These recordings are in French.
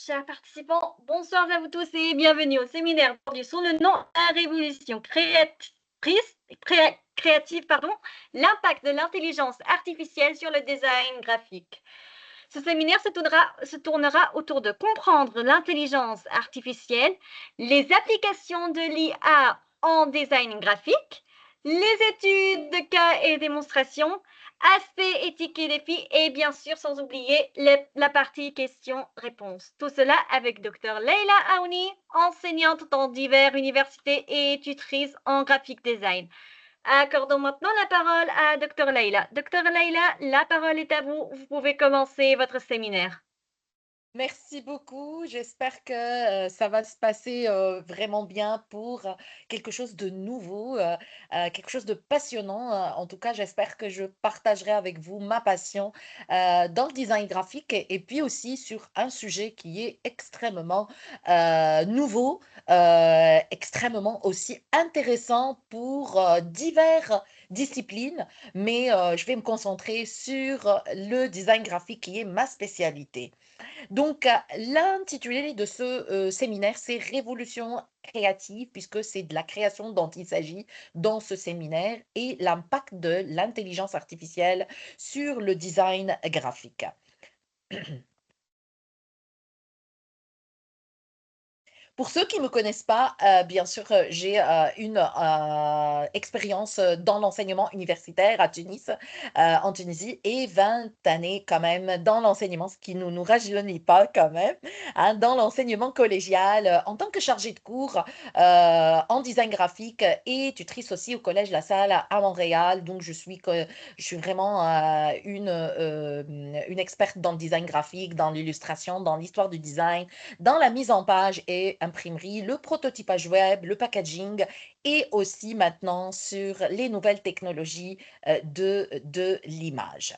Chers participants, bonsoir à vous tous et bienvenue au séminaire du sous le nom La révolution créative, l'impact de l'intelligence artificielle sur le design graphique. Ce séminaire se tournera autour de comprendre l'intelligence artificielle, les applications de l'IA en design graphique, les études de cas et démonstrations, aspects éthiques et défis, et bien sûr, sans oublier la partie questions-réponses. Tout cela avec Dr. Leila Aouni, enseignante dans diverses universités et tutrice en graphic design. Accordons maintenant la parole à Dr. Leila. Dr. Leila, la parole est à vous. Vous pouvez commencer votre séminaire. Merci beaucoup. J'espère que ça va se passer vraiment bien pour quelque chose de nouveau, quelque chose de passionnant. En tout cas, j'espère que je partagerai avec vous ma passion dans le design graphique et puis aussi sur un sujet qui est extrêmement nouveau, extrêmement aussi intéressant pour diverses disciplines. Mais je vais me concentrer sur le design graphique qui est ma spécialité. Donc, l'intitulé de ce séminaire, c'est Révolution créative, puisque c'est de la création dont il s'agit dans ce séminaire et l'impact de l'intelligence artificielle sur le design graphique. Pour ceux qui ne me connaissent pas, bien sûr, j'ai, une, expérience, dans l'enseignement universitaire à Tunis, en Tunisie et 20 années quand même dans l'enseignement, ce qui ne nous rajeunit pas quand même, hein, dans l'enseignement collégial, en tant que chargée de cours, en design graphique et tutrice aussi au Collège La Salle à Montréal. Donc je suis vraiment, une experte dans le design graphique, dans l'illustration, dans l'histoire du design, dans la mise en page et imprimerie, le prototypage web, le packaging et aussi maintenant sur les nouvelles technologies de l'image.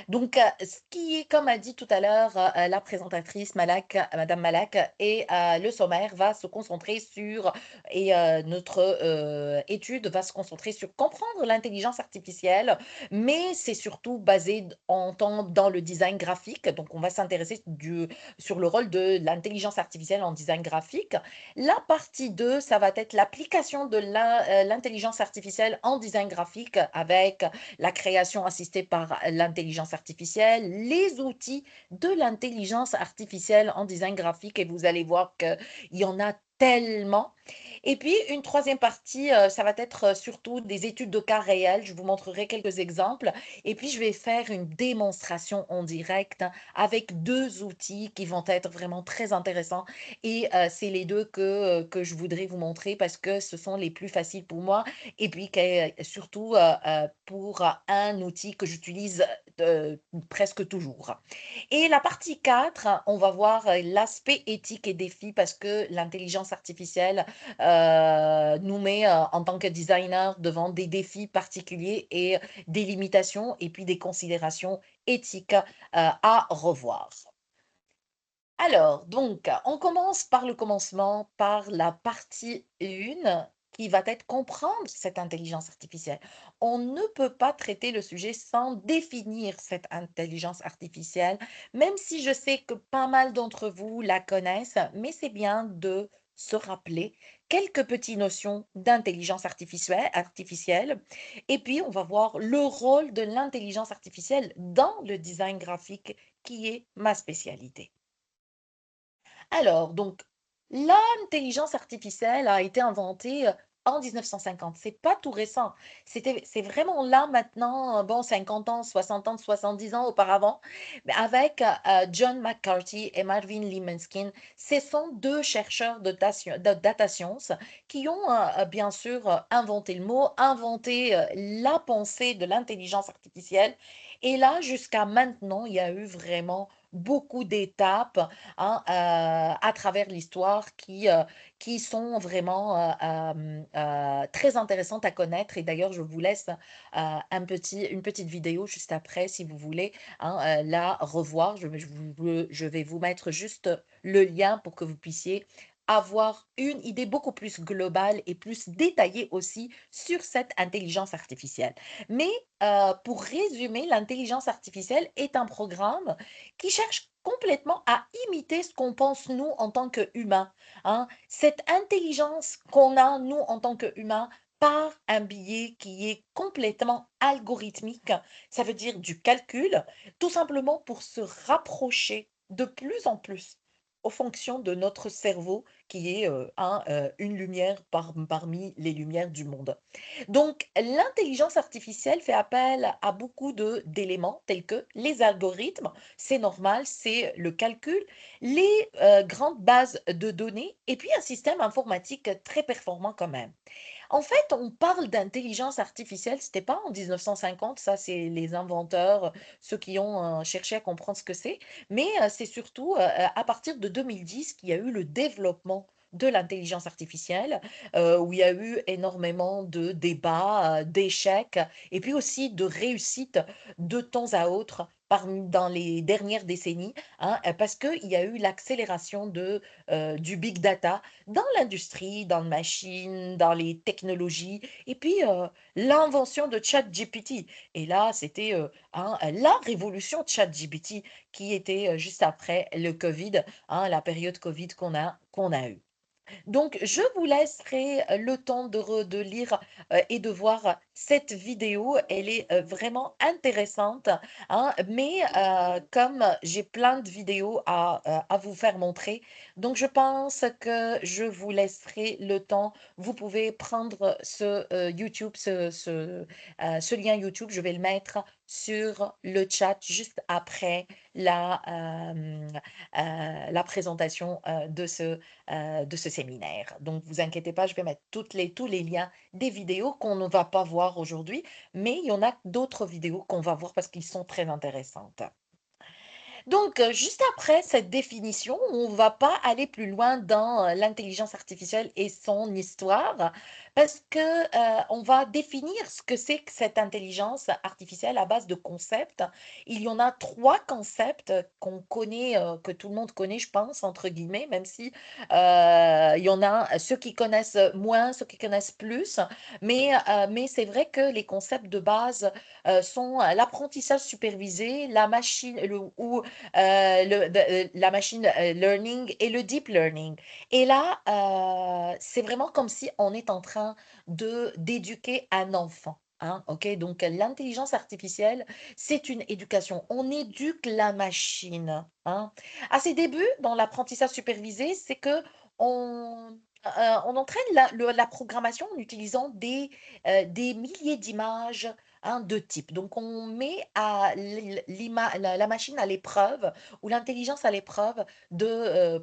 Donc, ce qui est, comme a dit tout à l'heure la présentatrice Madame Malak, et le sommaire va se concentrer sur, et notre étude va se concentrer sur comprendre l'intelligence artificielle, mais c'est surtout basé dans le design graphique. Donc, on va s'intéresser sur le rôle de l'intelligence artificielle en design graphique. La partie 2, ça va être l'application de l'intelligence artificielle en design graphique avec la création assistée par l'intelligence artificielle, les outils de l'intelligence artificielle en design graphique et vous allez voir qu'il y en a tellement. Et puis une troisième partie, ça va être surtout des études de cas réels. Je vous montrerai quelques exemples et puis je vais faire une démonstration en direct avec 2 outils qui vont être vraiment très intéressants et c'est les 2 que je voudrais vous montrer parce que ce sont les plus faciles pour moi et puis surtout, pour un outil que j'utilise, presque toujours. Et la partie 4, on va voir, l'aspect éthique et défi parce que l'intelligence artificielle, nous met, en tant que designer devant des défis particuliers et des limitations et puis des considérations éthiques, à revoir. Alors, donc, on commence par le commencement, par la partie 1 qui va être comprendre cette intelligence artificielle. On ne peut pas traiter le sujet sans définir cette intelligence artificielle, même si je sais que pas mal d'entre vous la connaissent, mais c'est bien de se rappeler quelques petites notions d'intelligence artificielle. Et puis, on va voir le rôle de l'intelligence artificielle dans le design graphique, qui est ma spécialité. Alors, donc, l'intelligence artificielle a été inventée, en 1950. C'est pas tout récent. C'est vraiment là maintenant, bon 50 ans, 60 ans, 70 ans auparavant, mais avec, John McCarthy et Marvin Lee. Ce sont 2 chercheurs de data science qui ont, bien sûr, inventé le mot, inventé, la pensée de l'intelligence artificielle et là, jusqu'à maintenant, il y a eu vraiment beaucoup d'étapes hein, à travers l'histoire qui sont vraiment très intéressantes à connaître. Et d'ailleurs, je vous laisse une petite vidéo juste après, si vous voulez hein, la revoir. Je vais vous mettre juste le lien pour que vous puissiez avoir une idée beaucoup plus globale et plus détaillée aussi sur cette intelligence artificielle. Mais pour résumer, l'intelligence artificielle est un programme qui cherche complètement à imiter ce qu'on pense nous en tant qu'humains, hein. Cette intelligence qu'on a nous en tant qu'humains par un biais qui est complètement algorithmique, ça veut dire du calcul, tout simplement pour se rapprocher de plus en plus aux fonctions de notre cerveau qui est une lumière parmi les lumières du monde. Donc, l'intelligence artificielle fait appel à beaucoup d'éléments tels que les algorithmes, c'est normal, c'est le calcul, les grandes bases de données et puis un système informatique très performant quand même. En fait, on parle d'intelligence artificielle, c'était pas en 1950, ça c'est les inventeurs, ceux qui ont cherché à comprendre ce que c'est, mais c'est surtout à partir de 2010 qu'il y a eu le développement de l'intelligence artificielle, où il y a eu énormément de débats, d'échecs et puis aussi de réussites de temps à autre dans les dernières décennies, hein, parce qu'il y a eu l'accélération du big data dans l'industrie, dans le machine, dans les technologies, et puis l'invention de ChatGPT. Et là, c'était la révolution de ChatGPT qui était juste après le Covid, hein, la période Covid qu'on a eue. Donc, je vous laisserai le temps de lire et de voir cette vidéo. Elle est vraiment intéressante, hein, mais comme j'ai plein de vidéos à vous faire montrer, donc je pense que je vous laisserai le temps. Vous pouvez prendre ce YouTube, ce lien YouTube, je vais le mettre sur le chat juste après la présentation de ce séminaire. Donc, vous inquiétez pas, je vais mettre tous les liens des vidéos qu'on ne va pas voir aujourd'hui, mais il y en a d'autres vidéos qu'on va voir parce qu'ils sont très intéressantes. Donc, juste après cette définition, on ne va pas aller plus loin dans l'intelligence artificielle et son histoire, parce que on va définir ce que c'est que cette intelligence artificielle à base de concepts. Il y en a trois concepts qu'on connaît, que tout le monde connaît, je pense, entre guillemets, même si il y en a ceux qui connaissent moins, ceux qui connaissent plus, mais c'est vrai que les concepts de base sont l'apprentissage supervisé, la machine, ou la machine learning et le deep learning. Et là, c'est vraiment comme si on est en train d'éduquer un enfant. Hein, ok, donc l'intelligence artificielle, c'est une éducation. On éduque la machine. Hein. À ses débuts, dans l'apprentissage supervisé, c'est que on entraîne la programmation en utilisant des milliers d'images, hein, de type. Donc, on met la machine à l'épreuve ou l'intelligence à l'épreuve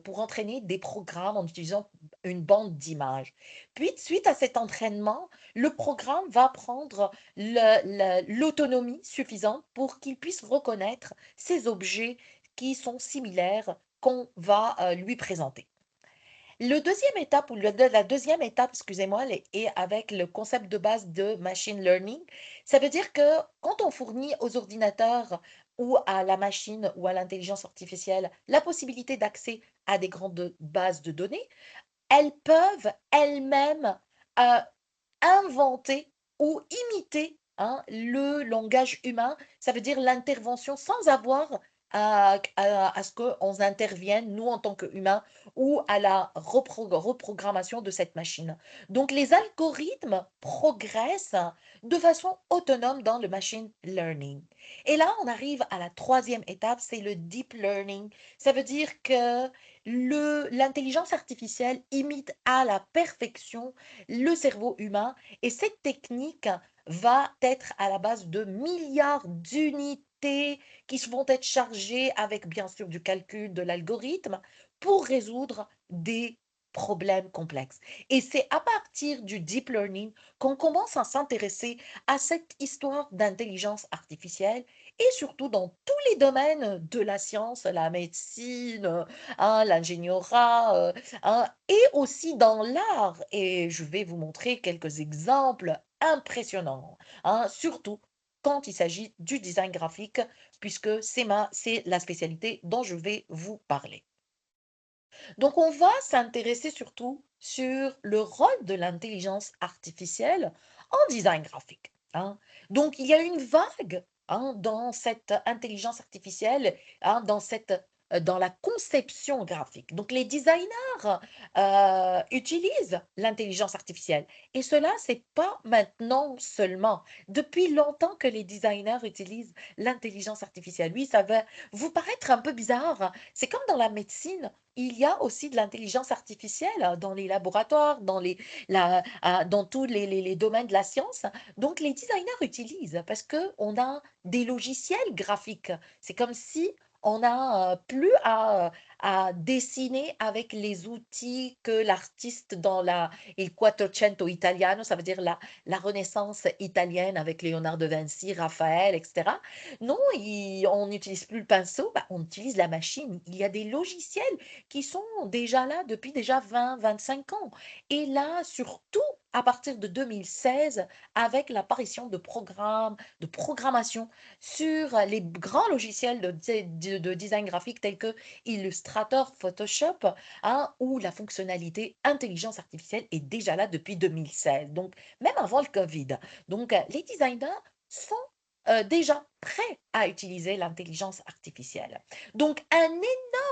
pour entraîner des programmes en utilisant une bande d'images. Puis, suite à cet entraînement, le programme va prendre l'autonomie suffisante pour qu'il puisse reconnaître ces objets qui sont similaires qu'on va lui présenter. Le deuxième étape ou la deuxième étape, excusez-moi, est avec le concept de base de machine learning. Ça veut dire que quand on fournit aux ordinateurs ou à la machine ou à l'intelligence artificielle la possibilité d'accès à des grandes bases de données, elles peuvent elles-mêmes euh, inventer ou imiter, hein, le langage humain. Ça veut dire l'intervention sans avoir à ce qu'on intervienne, nous en tant qu'humains, ou à la reprogrammation de cette machine. Donc les algorithmes progressent de façon autonome dans le machine learning. Et là, on arrive à la troisième étape, c'est le deep learning. Ça veut dire que l'intelligence artificielle imite à la perfection le cerveau humain et cette technique va être à la base de milliards d'unités qui vont être chargées avec bien sûr du calcul de l'algorithme pour résoudre des problèmes complexes. Et c'est à partir du deep learning qu'on commence à s'intéresser à cette histoire d'intelligence artificielle et surtout dans tous les domaines de la science, la médecine, hein, l'ingénierat, hein, et aussi dans l'art. Et je vais vous montrer quelques exemples impressionnants, hein, surtout quand il s'agit du design graphique, puisque c'est la spécialité dont je vais vous parler. Donc, on va s'intéresser surtout sur le rôle de l'intelligence artificielle en design graphique, hein. Donc, il y a une vague, hein, dans cette intelligence artificielle, hein, dans la conception graphique. Donc, les designers utilisent l'intelligence artificielle. Et cela, c'est pas maintenant seulement. Depuis longtemps que les designers utilisent l'intelligence artificielle. Oui, ça va vous paraître un peu bizarre. C'est comme dans la médecine. Il y a aussi de l'intelligence artificielle dans les laboratoires, dans tous les domaines de la science. Donc, les designers utilisent parce qu'on a des logiciels graphiques. C'est comme si on n'a plus à dessiner avec les outils que l'artiste dans la Il Quattrocento Italiano, ça veut dire la Renaissance italienne avec Léonard de Vinci, Raphaël, etc. Non, on n'utilise plus le pinceau, bah, on utilise la machine. Il y a des logiciels qui sont déjà là depuis déjà 20, 25 ans. Et là, surtout à partir de 2016, avec l'apparition de programmes, de programmation sur les grands logiciels de design graphique tels que Illustrator, Photoshop, hein, où la fonctionnalité intelligence artificielle est déjà là depuis 2016, donc même avant le Covid. Donc, les designers sont déjà prêts à utiliser l'intelligence artificielle. Donc, un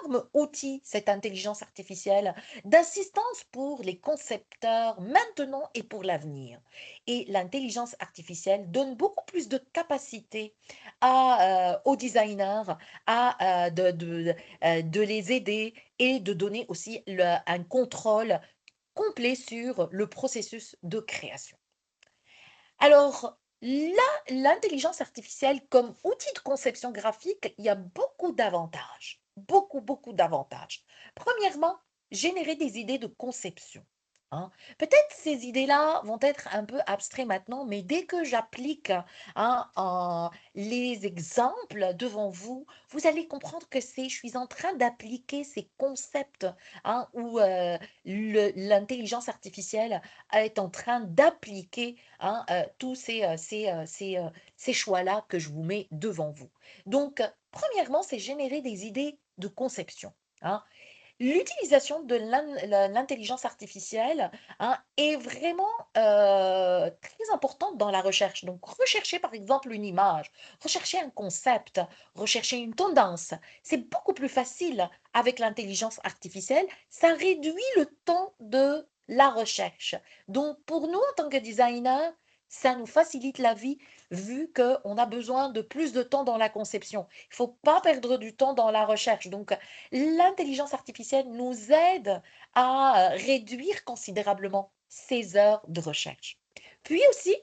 énorme outil, cette intelligence artificielle, d'assistance pour les concepteurs maintenant et pour l'avenir. Et l'intelligence artificielle donne beaucoup plus de capacité aux designers de les aider et de donner aussi un contrôle complet sur le processus de création. Alors, là, l'intelligence artificielle comme outil de conception graphique, il y a beaucoup d'avantages. Beaucoup, beaucoup d'avantages. Premièrement, générer des idées de conception, hein. Peut-être ces idées-là vont être un peu abstraites maintenant, mais dès que j'applique, hein, les exemples devant vous, vous allez comprendre que je suis en train d'appliquer ces concepts, hein, où l'intelligence artificielle est en train d'appliquer, hein, tous ces choix-là que je vous mets devant vous. Donc, premièrement, c'est générer des idées de conception, hein. L'utilisation de l'intelligence artificielle, hein, est vraiment très importante dans la recherche. Donc, rechercher par exemple une image, rechercher un concept, rechercher une tendance, c'est beaucoup plus facile avec l'intelligence artificielle. Ça réduit le temps de la recherche. Donc, pour nous, en tant que designer, ça nous facilite la vie vu qu'on a besoin de plus de temps dans la conception. Il ne faut pas perdre du temps dans la recherche. Donc, l'intelligence artificielle nous aide à réduire considérablement ces heures de recherche. Puis aussi,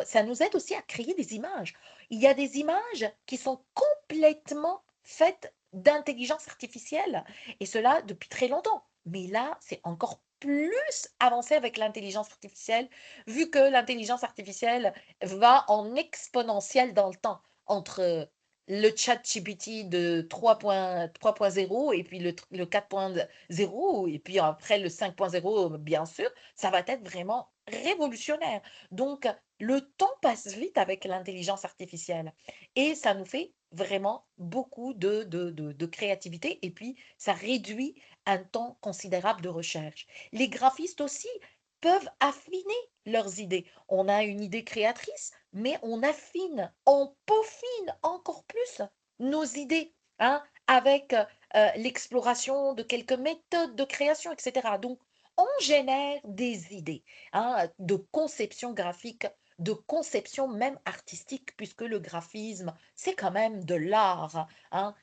ça nous aide aussi à créer des images. Il y a des images qui sont complètement faites d'intelligence artificielle, et cela depuis très longtemps. Mais là, c'est encore plus avancé avec l'intelligence artificielle, vu que l'intelligence artificielle va en exponentiel dans le temps entre le chat GPT de 3.0 et puis le 4.0 et puis après le 5.0, bien sûr, ça va être vraiment révolutionnaire. Donc, le temps passe vite avec l'intelligence artificielle et ça nous fait vraiment beaucoup de créativité et puis ça réduit un temps considérable de recherche. Les graphistes aussi peuvent affiner leurs idées. On a une idée créatrice, mais on affine, on peaufine encore plus nos idées, hein, avec l'exploration de quelques méthodes de création, etc. Donc, on génère des idées, hein, de conception graphique, de conception même artistique, puisque le graphisme, c'est quand même de l'art, hein,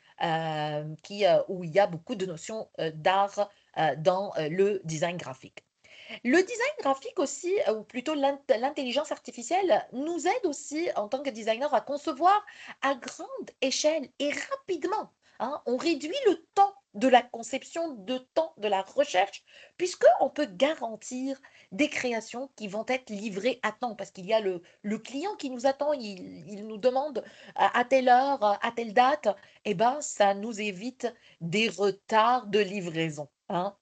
où il y a beaucoup de notions d'art dans le design graphique. Le design graphique aussi, ou plutôt l'intelligence artificielle, nous aide aussi en tant que designer à concevoir à grande échelle et rapidement, hein. On réduit le temps de la conception, de temps de la recherche, puisqu'on peut garantir des créations qui vont être livrées à temps, parce qu'il y a le client qui nous attend, il nous demande à telle heure, à telle date, et ben ça nous évite des retards de livraison, hein.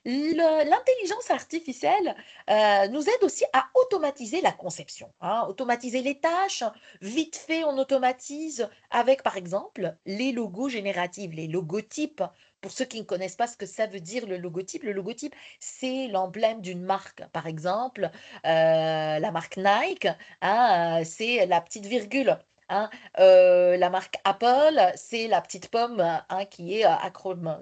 L'intelligence artificielle nous aide aussi à automatiser la conception, hein, automatiser les tâches. Vite fait, on automatise avec, par exemple, les logos génératifs, les logotypes. Pour ceux qui ne connaissent pas ce que ça veut dire le logotype, c'est l'emblème d'une marque. Par exemple, la marque Nike, hein, c'est la petite virgule. Hein. La marque Apple, c'est la petite pomme hein, qui est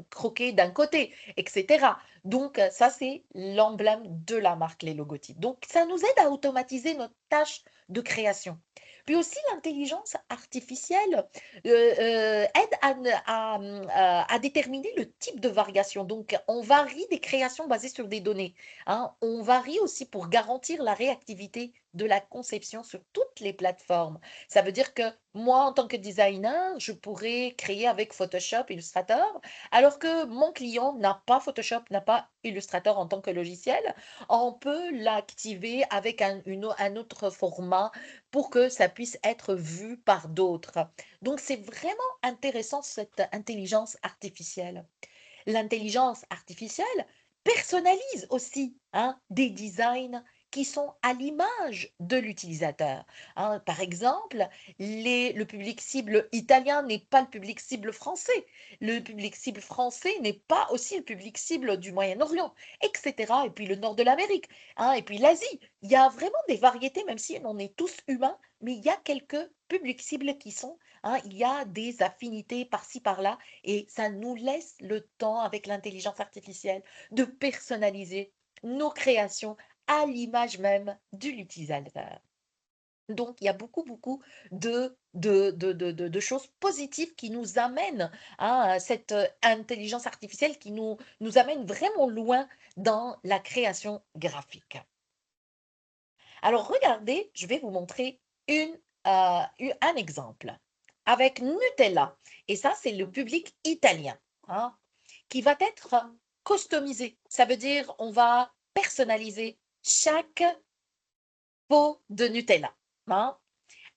croquée d'un côté, etc. Donc, ça, c'est l'emblème de la marque, les logotypes. Donc, ça nous aide à automatiser notre tâche de création. Puis aussi, l'intelligence artificielle aide à déterminer le type de variation. Donc, on varie des créations basées sur des données. Hein. On varie aussi pour garantir la réactivité de la conception sur toutes les plateformes. Ça veut dire que moi, en tant que designer, je pourrais créer avec Photoshop, Illustrator, alors que mon client n'a pas Photoshop, n'a pas Illustrator en tant que logiciel, on peut l'activer avec un autre format pour que ça puisse être vu par d'autres. Donc, c'est vraiment intéressant cette intelligence artificielle. L'intelligence artificielle personnalise aussi hein, des designs qui sont à l'image de l'utilisateur. Hein. Par exemple, le public cible italien n'est pas le public cible français. Le public cible français n'est pas aussi le public cible du Moyen-Orient, etc. Et puis le nord de l'Amérique, hein, et puis l'Asie. Il y a vraiment des variétés, même si on est tous humains, mais il y a quelques publics cibles qui sont, hein, il y a des affinités par-ci, par-là, et ça nous laisse le temps avec l'intelligence artificielle de personnaliser nos créations à l'image même de l'utilisateur. Donc, il y a beaucoup, beaucoup de choses positives qui nous amènent à cette intelligence artificielle qui nous amène vraiment loin dans la création graphique. Alors, regardez, je vais vous montrer un exemple avec Nutella. Et ça, c'est le public italien, hein, qui va être customisé. Ça veut dire on va personnaliser chaque pot de Nutella hein,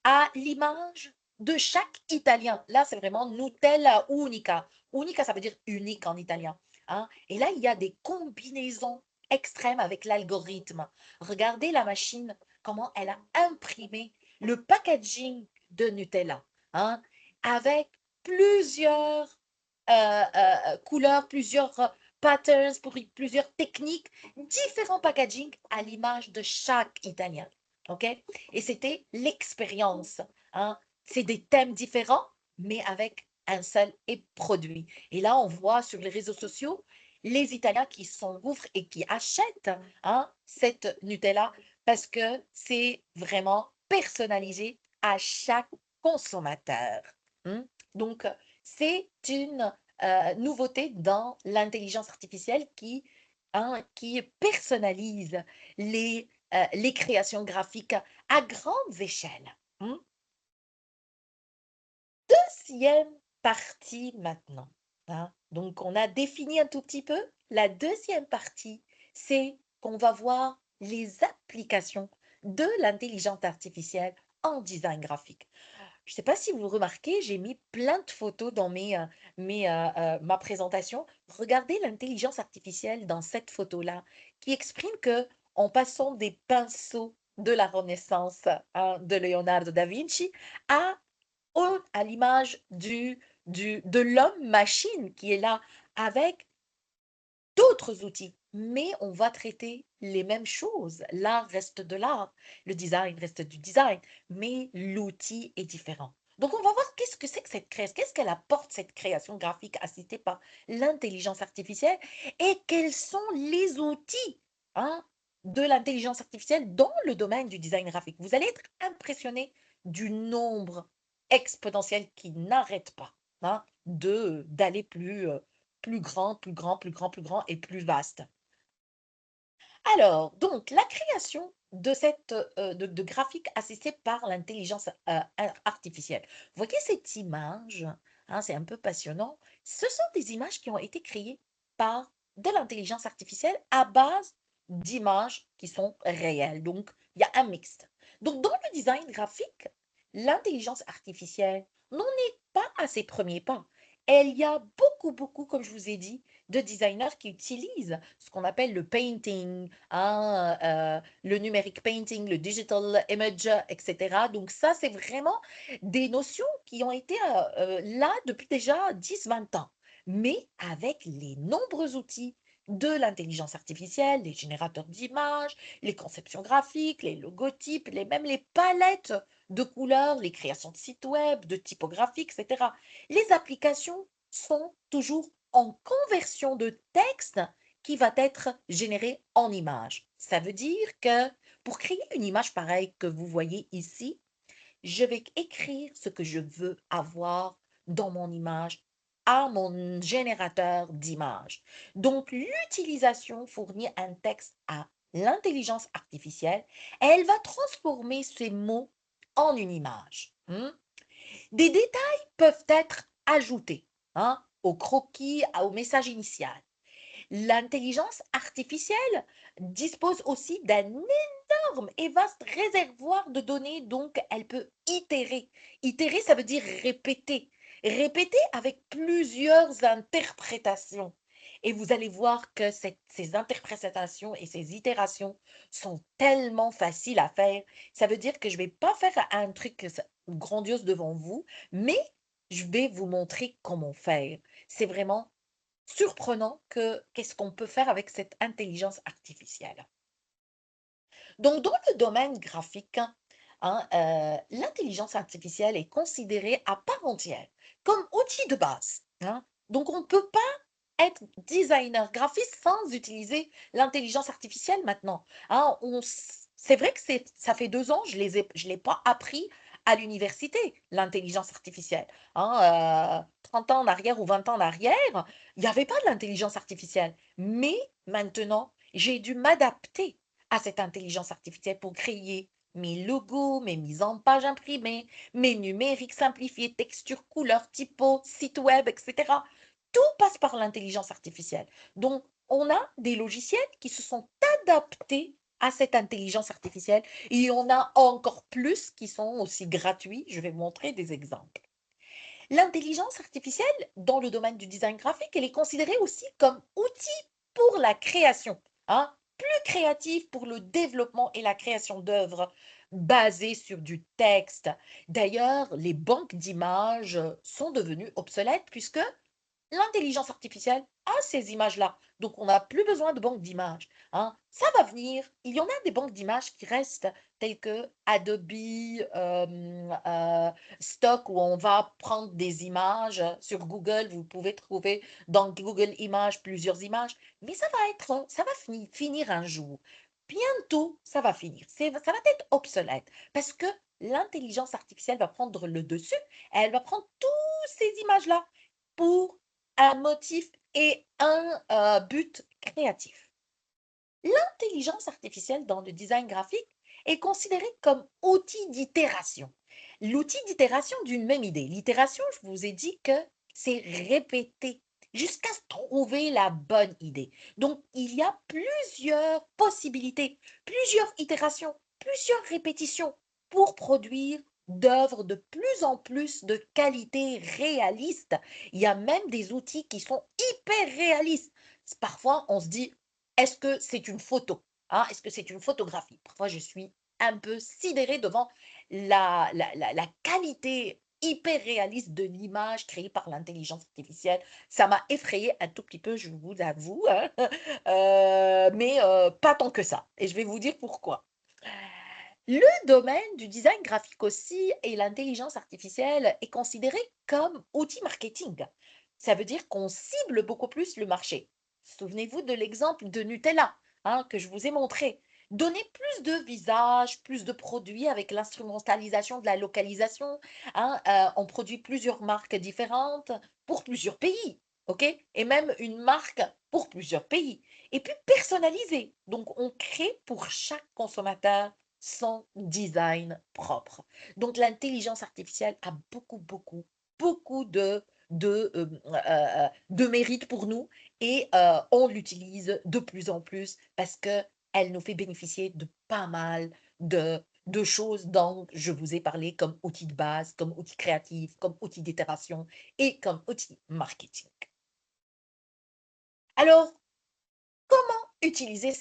à l'image de chaque Italien. Là, c'est vraiment Nutella unica. Unica, ça veut dire unique en italien. Hein. Et là, il y a des combinaisons extrêmes avec l'algorithme. Regardez la machine, comment elle a imprimé le packaging de Nutella, hein, avec plusieurs couleurs, plusieurs patterns, pour plusieurs techniques, différents packaging à l'image de chaque Italien. OK? Et c'était l'expérience. Hein. C'est des thèmes différents, mais avec un seul produit. Et là, on voit sur les réseaux sociaux les Italiens qui s'engouffrent et qui achètent hein, cette Nutella parce que c'est vraiment personnalisé à chaque consommateur. Hmm. Donc, c'est une nouveauté dans l'intelligence artificielle qui personnalise les créations graphiques à grandes échelles. Hmm. Deuxième partie maintenant. Hein. Donc, on a défini un tout petit peu. La deuxième partie, c'est qu'on va voir les applications de l'intelligence artificielle en design graphique. Je ne sais pas si vous remarquez, j'ai mis plein de photos dans ma présentation. Regardez l'intelligence artificielle dans cette photo-là, qui exprime que en passant des pinceaux de la Renaissance hein, de Leonardo da Vinci à à l'image de l'homme-machine qui est là avec d'autres outils. Mais on va traiter les mêmes choses. L'art reste de l'art, le design reste du design, mais l'outil est différent. Donc, on va voir qu'est-ce que c'est que cette création, qu'est-ce qu'elle apporte cette création graphique assistée par l'intelligence artificielle et quels sont les outils hein, de l'intelligence artificielle dans le domaine du design graphique. Vous allez être impressionné du nombre exponentiel qui n'arrête pas hein, d'aller plus grand, plus grand, plus grand, plus grand et plus vaste. Alors, donc, la création de graphiques assistés par l'intelligence artificielle. Vous voyez cette image, hein, c'est un peu passionnant. Ce sont des images qui ont été créées par de l'intelligence artificielle à base d'images qui sont réelles. Donc, il y a un mixte. Donc, dans le design graphique, l'intelligence artificielle n'en est pas à ses premiers pas. Il y a beaucoup beaucoup, comme je vous ai dit, de designers qui utilisent ce qu'on appelle le painting, hein, le numeric painting, le digital image, etc. Donc ça, c'est vraiment des notions qui ont été là depuis déjà 10, 20 ans, mais avec les nombreux outils de l'intelligence artificielle, les générateurs d'images, les conceptions graphiques, les logotypes, même les palettes de couleurs, les créations de sites web, de typographie, etc. Les applications sont toujours en conversion de texte qui va être généré en image. Ça veut dire que pour créer une image pareille que vous voyez ici, je vais écrire ce que je veux avoir dans mon image à mon générateur d'images. Donc, l'utilisation fournit un texte à l'intelligence artificielle et elle va transformer ces mots en une image. Des détails peuvent être ajoutés, hein, au croquis, au message initial. L'intelligence artificielle dispose aussi d'un énorme et vaste réservoir de données, donc elle peut itérer. Itérer, ça veut dire répéter. Répéter avec plusieurs interprétations. Et vous allez voir que ces interprétations et ces itérations sont tellement faciles à faire. Ça veut dire que je ne vais pas faire un truc grandiose devant vous, mais je vais vous montrer comment faire. C'est vraiment surprenant que qu'est-ce qu'on peut faire avec cette intelligence artificielle. Donc, dans le domaine graphique, hein, l'intelligence artificielle est considérée à part entière comme outil de base, hein. Donc, on ne peut pas être designer graphiste sans utiliser l'intelligence artificielle maintenant, hein. C'est vrai que ça fait 2 ans, je l'ai pas appris à l'université, l'intelligence artificielle, hein. 30 ans en arrière ou 20 ans en arrière, il n'y avait pas de l'intelligence artificielle. Mais maintenant, j'ai dû m'adapter à cette intelligence artificielle pour créer mes logos, mes mises en page imprimées, mes numériques simplifiés, textures, couleurs, typos, sites web, etc. Tout passe par l'intelligence artificielle. Donc, on a des logiciels qui se sont adaptés à cette intelligence artificielle et on a encore plus qui sont aussi gratuits. Je vais vous montrer des exemples. L'intelligence artificielle, dans le domaine du design graphique, elle est considérée aussi comme outil pour la création, hein, plus créatif pour le développement et la création d'œuvres basées sur du texte. D'ailleurs, les banques d'images sont devenues obsolètes puisque l'intelligence artificielle a ces images-là. Donc, on n'a plus besoin de banques d'images, hein. Ça va venir. Il y en a des banques d'images qui restent, telles que Adobe Stock, où on va prendre des images sur Google. Vous pouvez trouver dans Google Images plusieurs images. Mais ça va finir un jour. Bientôt, ça va finir. Ça va être obsolète parce que l'intelligence artificielle va prendre le dessus. Elle va prendre toutes ces images-là pour un motif et un but créatif. L'intelligence artificielle dans le design graphique est considérée comme outil d'itération. L'outil d'itération d'une même idée. L'itération, je vous ai dit que c'est répéter jusqu'à trouver la bonne idée. Donc, il y a plusieurs possibilités, plusieurs itérations, plusieurs répétitions pour produire d'œuvres de plus en plus de qualité réaliste. Il y a même des outils qui sont hyper réalistes. Parfois, on se dit, est-ce que c'est une photo, hein? Est-ce que c'est une photographie? Parfois, je suis un peu sidérée devant la qualité hyper réaliste de l'image créée par l'intelligence artificielle. Ça m'a effrayée un tout petit peu, je vous avoue, hein, mais pas tant que ça. Et je vais vous dire pourquoi. Le domaine du design graphique aussi et l'intelligence artificielle est considéré comme outil marketing. Ça veut dire qu'on cible beaucoup plus le marché. Souvenez-vous de l'exemple de Nutella, hein, que je vous ai montré. Donner plus de visages, plus de produits avec l'instrumentalisation de la localisation, hein, on produit plusieurs marques différentes pour plusieurs pays, ok? Et même une marque pour plusieurs pays. Et puis personnalisé. Donc on crée pour chaque consommateur son design propre. Donc l'intelligence artificielle a beaucoup de mérite pour nous et on l'utilise de plus en plus parce qu'elle nous fait bénéficier de pas mal de choses dont je vous ai parlé comme outil de base, comme outil créatif, comme outil d'itération et comme outil marketing. Alors, comment utiliser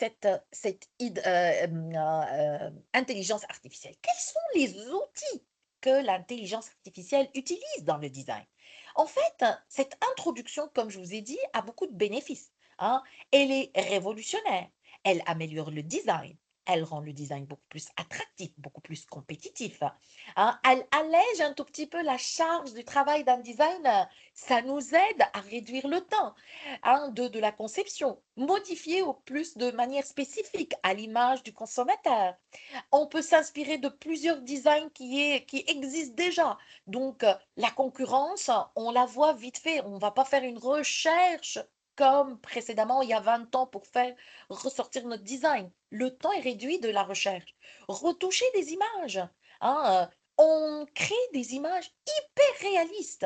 intelligence artificielle? Quels sont les outils que l'intelligence artificielle utilise dans le design? En fait, cette introduction, comme je vous ai dit, a beaucoup de bénéfices, hein. Elle est révolutionnaire. Elle améliore le design. Elle rend le design beaucoup plus attractif, beaucoup plus compétitif, hein. Elle allège un tout petit peu la charge du travail d'un designer. Ça nous aide à réduire le temps, hein, de la conception, modifiée au plus de manière spécifique à l'image du consommateur. On peut s'inspirer de plusieurs designs qui existent déjà. Donc, la concurrence, on la voit vite fait. On ne va pas faire une recherche comme précédemment, il y a 20 ans, pour faire ressortir notre design. Le temps est réduit de la recherche. Retoucher des images, hein, on crée des images hyper réalistes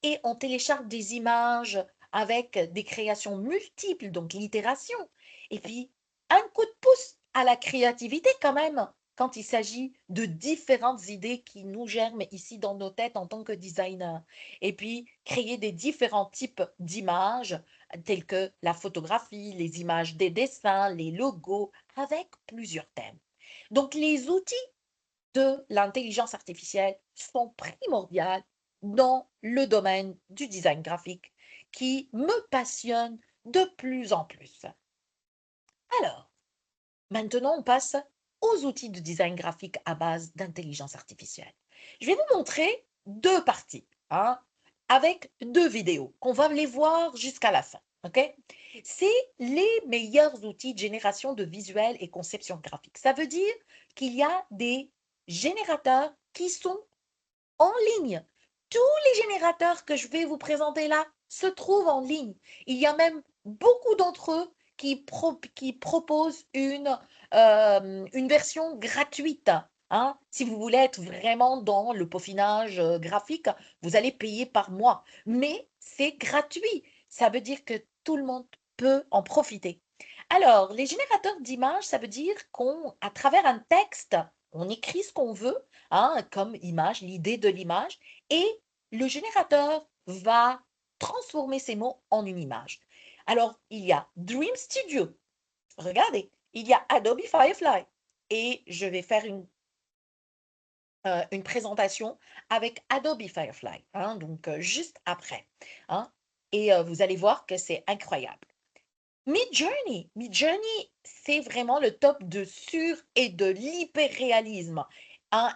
et on télécharge des images avec des créations multiples, donc l'itération. Et puis, un coup de pouce à la créativité quand même, quand il s'agit de différentes idées qui nous germent ici dans nos têtes en tant que designer. Et puis, créer des différents types d'images, telles que la photographie, les images des dessins, les logos, avec plusieurs thèmes. Donc, les outils de l'intelligence artificielle sont primordiales dans le domaine du design graphique qui me passionne de plus en plus. Alors, maintenant, on passe aux outils de design graphique à base d'intelligence artificielle. Je vais vous montrer deux parties, hein, avec deux vidéos qu'on va les voir jusqu'à la fin. OK? C'est les meilleurs outils de génération de visuels et conception graphique. Ça veut dire qu'il y a des générateurs qui sont en ligne. Tous les générateurs que je vais vous présenter là se trouvent en ligne. Il y a même beaucoup d'entre eux qui proposent une version gratuite, hein. Si vous voulez être vraiment dans le peaufinage graphique, vous allez payer par mois. Mais c'est gratuit. Ça veut dire que tout le monde peut en profiter. Alors, les générateurs d'images, ça veut dire qu'à travers un texte, on écrit ce qu'on veut, hein, comme image, l'idée de l'image, et le générateur va transformer ces mots en une image. Alors, il y a Dream Studio. Regardez, il y a Adobe Firefly. Et je vais faire une présentation avec Adobe Firefly, hein, donc juste après, hein. Et vous allez voir que c'est incroyable. Midjourney. Midjourney, c'est vraiment le top de sur et de l'hyperréalisme. Hein,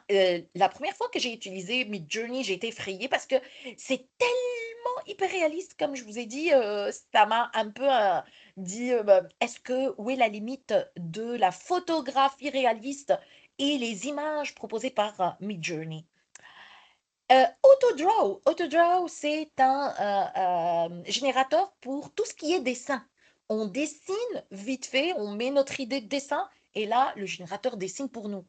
la première fois que j'ai utilisé Midjourney, j'ai été effrayée parce que c'est tellement hyper réaliste, comme je vous ai dit, ça m'a un peu dit, bah, où est la limite de la photographie réaliste et les images proposées par Midjourney? Autodraw, c'est un générateur pour tout ce qui est dessin. On dessine vite fait, on met notre idée de dessin et là, le générateur dessine pour nous.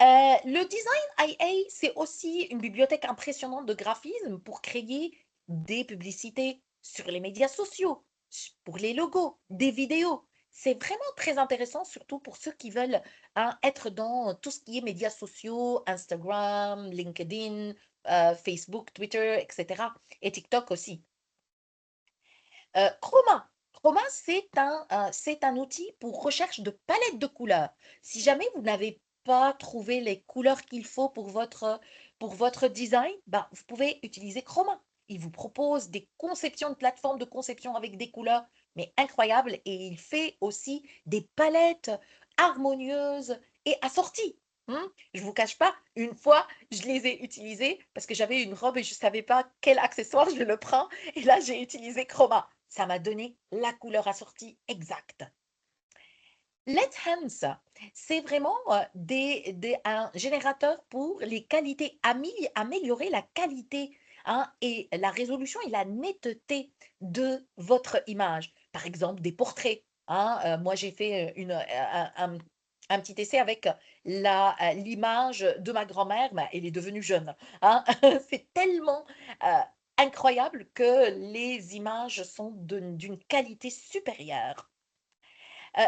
Le Design IA, c'est aussi une bibliothèque impressionnante de graphisme pour créer des publicités sur les médias sociaux, pour les logos, des vidéos. C'est vraiment très intéressant, surtout pour ceux qui veulent, hein, être dans tout ce qui est médias sociaux, Instagram, LinkedIn, Facebook, Twitter, etc. Et TikTok aussi. Chroma. Chroma, c'est un outil pour recherche de palettes de couleurs. Si jamais vous n'avez pas trouvé les couleurs qu'il faut pour votre design, bah, vous pouvez utiliser Chroma. Il vous propose des conceptions de plateformes de conception avec des couleurs, mais incroyables. Et il fait aussi des palettes harmonieuses et assorties. Je ne vous cache pas, une fois, je les ai utilisées parce que j'avais une robe et je ne savais pas quel accessoire je le prends. Et là, j'ai utilisé Chroma. Ça m'a donné la couleur assortie exacte. Let's Hands, c'est vraiment un générateur pour les qualités, améliorer la qualité, hein, et la résolution et la netteté de votre image. Par exemple, des portraits, hein. Moi, j'ai fait un petit essai avec l'image de ma grand-mère, mais elle est devenue jeune, hein. C'est tellement incroyable que les images sont d'une qualité supérieure.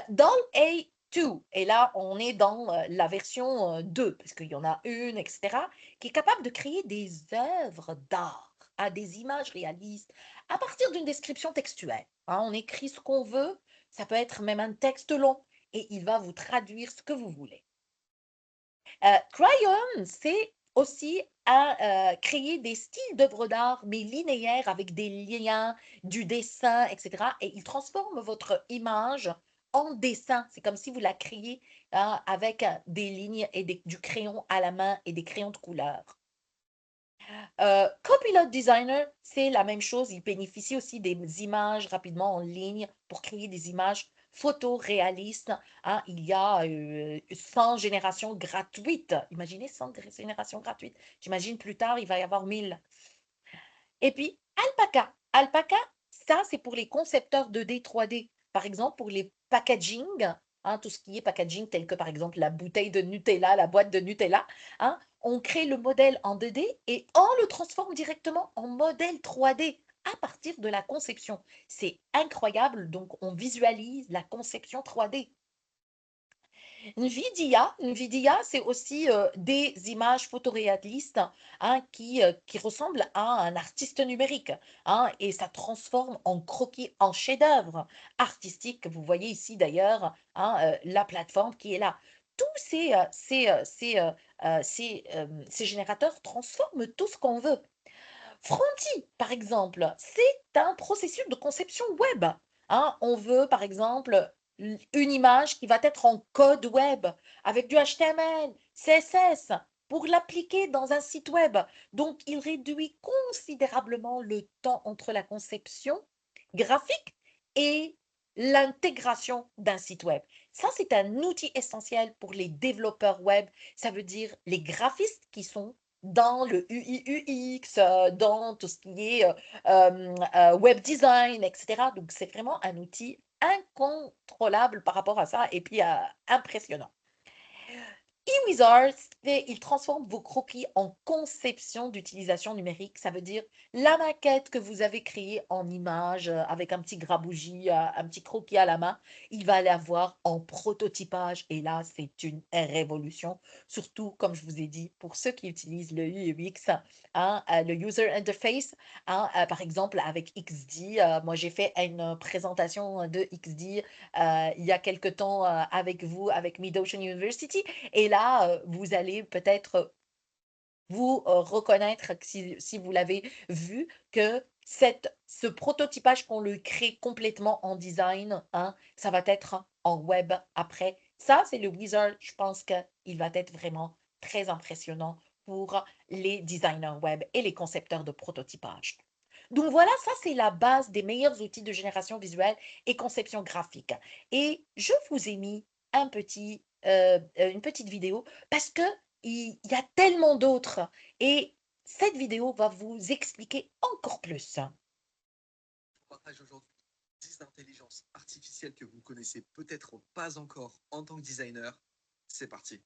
Dans A2, et là, on est dans la version 2, parce qu'il y en a une, etc., qui est capable de créer des œuvres d'art à des images réalistes à partir d'une description textuelle. Hein. On écrit ce qu'on veut, ça peut être même un texte long, et il va vous traduire ce que vous voulez. Cryon, c'est aussi à créer des styles d'œuvres d'art, mais linéaires, avec des liens, du dessin, etc. Et il transforme votre image en dessin. C'est comme si vous la créiez hein, avec des lignes et du crayon à la main et des crayons de couleur. Copilot Designer, c'est la même chose. Il bénéficie aussi des images rapidement en ligne pour créer des images photoréalistes. Hein. Il y a 100 générations gratuites. Imaginez 100 générations gratuites. J'imagine plus tard, il va y avoir 1000. Et puis, Alpaca. Alpaca, ça, c'est pour les concepteurs 2D, 3D. Par exemple, pour les packaging, hein, tout ce qui est packaging, tel que par exemple la bouteille de Nutella, la boîte de Nutella, hein, on crée le modèle en 2D et on le transforme directement en modèle 3D à partir de la conception. C'est incroyable, donc on visualise la conception 3D. NVIDIA, c'est aussi des images photoréalistes hein, qui ressemblent à un artiste numérique. Hein, et ça transforme en croquis, en chef-d'œuvre artistique. Vous voyez ici d'ailleurs hein, la plateforme qui est là. Tous ces générateurs transforment tout ce qu'on veut. Fronti, par exemple, c'est un processus de conception web. Hein. On veut, par exemple, une image qui va être en code web avec du HTML, CSS pour l'appliquer dans un site web. Donc, il réduit considérablement le temps entre la conception graphique et l'intégration d'un site web. Ça, c'est un outil essentiel pour les développeurs web. Ça veut dire les graphistes qui sont dans le UI, UX, dans tout ce qui est web design, etc. Donc, c'est vraiment un outil incontrôlable par rapport à ça et puis impressionnant. eWizard, il transforme vos croquis en conception d'utilisation numérique. Ça veut dire la maquette que vous avez créée en image avec un petit grabouillis, un petit croquis à la main, il va l'avoir en prototypage. Et là, c'est une révolution. Surtout, comme je vous ai dit, pour ceux qui utilisent le UX, hein, le User Interface, hein, par exemple avec XD. Moi, j'ai fait une présentation de XD il y a quelque temps avec vous, avec Mid-Ocean University. Et là, vous allez peut-être vous reconnaître, si vous l'avez vu, que ce prototypage qu'on le crée complètement en design, hein, ça va être en web après. Ça, c'est le Wizard. Je pense qu'il va être vraiment très impressionnant pour les designers web et les concepteurs de prototypage. Donc voilà, ça c'est la base des meilleurs outils de génération visuelle et conception graphique. Et je vous ai mis une petite vidéo parce que il y a tellement d'autres et cette vidéo va vous expliquer encore plus. Je partage aujourd'hui 10 intelligences artificielles que vous ne connaissez peut-être pas encore en tant que designer. C'est parti.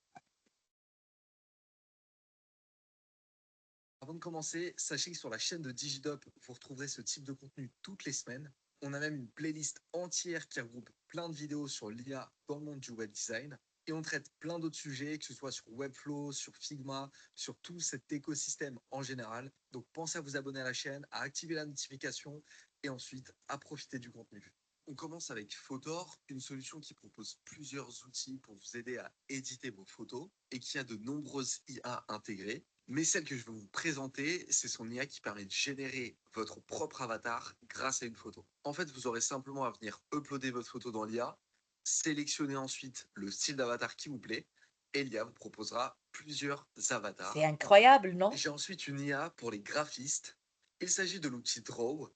Avant de commencer, sachez que sur la chaîne de Digidop, vous retrouverez ce type de contenu toutes les semaines. On a même une playlist entière qui regroupe plein de vidéos sur l'IA dans le monde du web design. Et on traite plein d'autres sujets, que ce soit sur Webflow, sur Figma, sur tout cet écosystème en général. Donc pensez à vous abonner à la chaîne, à activer la notification et ensuite à profiter du contenu. On commence avec Photor, une solution qui propose plusieurs outils pour vous aider à éditer vos photos et qui a de nombreuses IA intégrées. Mais celle que je vais vous présenter, c'est son IA qui permet de générer votre propre avatar grâce à une photo. En fait, vous aurez simplement à venir uploader votre photo dans l'IA, sélectionner ensuite le style d'avatar qui vous plaît, et l'IA vous proposera plusieurs avatars. C'est incroyable, non? J'ai ensuite une IA pour les graphistes. Il s'agit de l'outil Draw,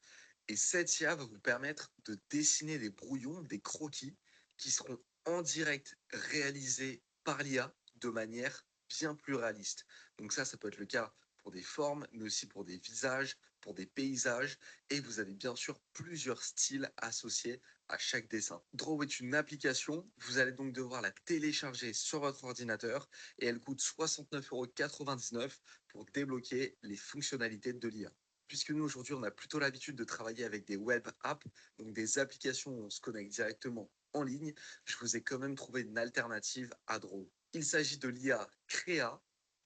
et cette IA va vous permettre de dessiner des brouillons, des croquis, qui seront en direct réalisés par l'IA de manière bien plus réaliste. Donc ça peut être le cas pour des formes, mais aussi pour des visages, pour des paysages, et vous avez bien sûr plusieurs styles associés à chaque dessin. Draw est une application, vous allez donc devoir la télécharger sur votre ordinateur, et elle coûte 69,99 € pour débloquer les fonctionnalités de l'IA. Puisque nous, aujourd'hui, on a plutôt l'habitude de travailler avec des web apps, donc des applications où on se connecte directement en ligne, je vous ai quand même trouvé une alternative à Draw. Il s'agit de l'IA Créa,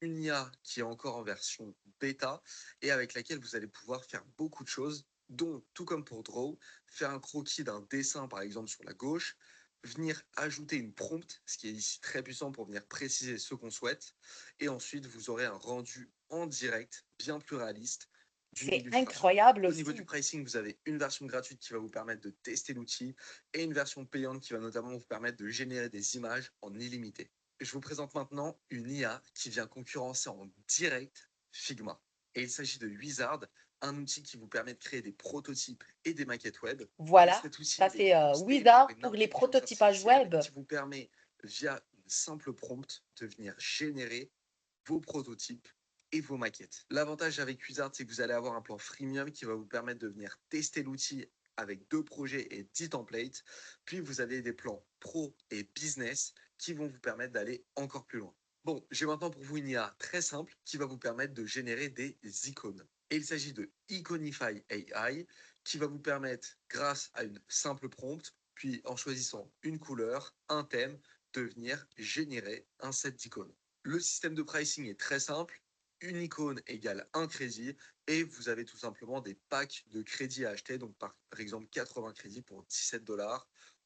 une IA qui est encore en version bêta et avec laquelle vous allez pouvoir faire beaucoup de choses, dont, tout comme pour Draw, faire un croquis d'un dessin par exemple sur la gauche, venir ajouter une prompt, ce qui est ici très puissant pour venir préciser ce qu'on souhaite, et ensuite vous aurez un rendu en direct, bien plus réaliste, d'une C'est illustration. incroyable Au niveau du aussi. pricing, vous avez une version gratuite qui va vous permettre de tester l'outil et une version payante qui va notamment vous permettre de générer des images en illimité. Je vous présente maintenant une IA qui vient concurrencer en direct Figma. Et il s'agit de Wizard, un outil qui vous permet de créer des prototypes et des maquettes web. Et Voilà, cet outil, ça il est c'est boosté par Wizard une pour les intelligence prototypages artificielle web. qui vous permet, via une simple prompt, de venir générer vos prototypes et vos maquettes. L'avantage avec Wizard, c'est que vous allez avoir un plan freemium qui va vous permettre de venir tester l'outil avec 2 projets et 10 templates. Puis vous avez des plans pro et business qui vont vous permettre d'aller encore plus loin. Bon, j'ai maintenant pour vous une IA très simple qui va vous permettre de générer des icônes. Et il s'agit de Iconify AI qui va vous permettre, grâce à une simple prompt, puis en choisissant une couleur, un thème, de venir générer un set d'icônes. Le système de pricing est très simple. Une icône égale un crédit et vous avez tout simplement des packs de crédits à acheter. Donc, par exemple, 80 crédits pour 17 $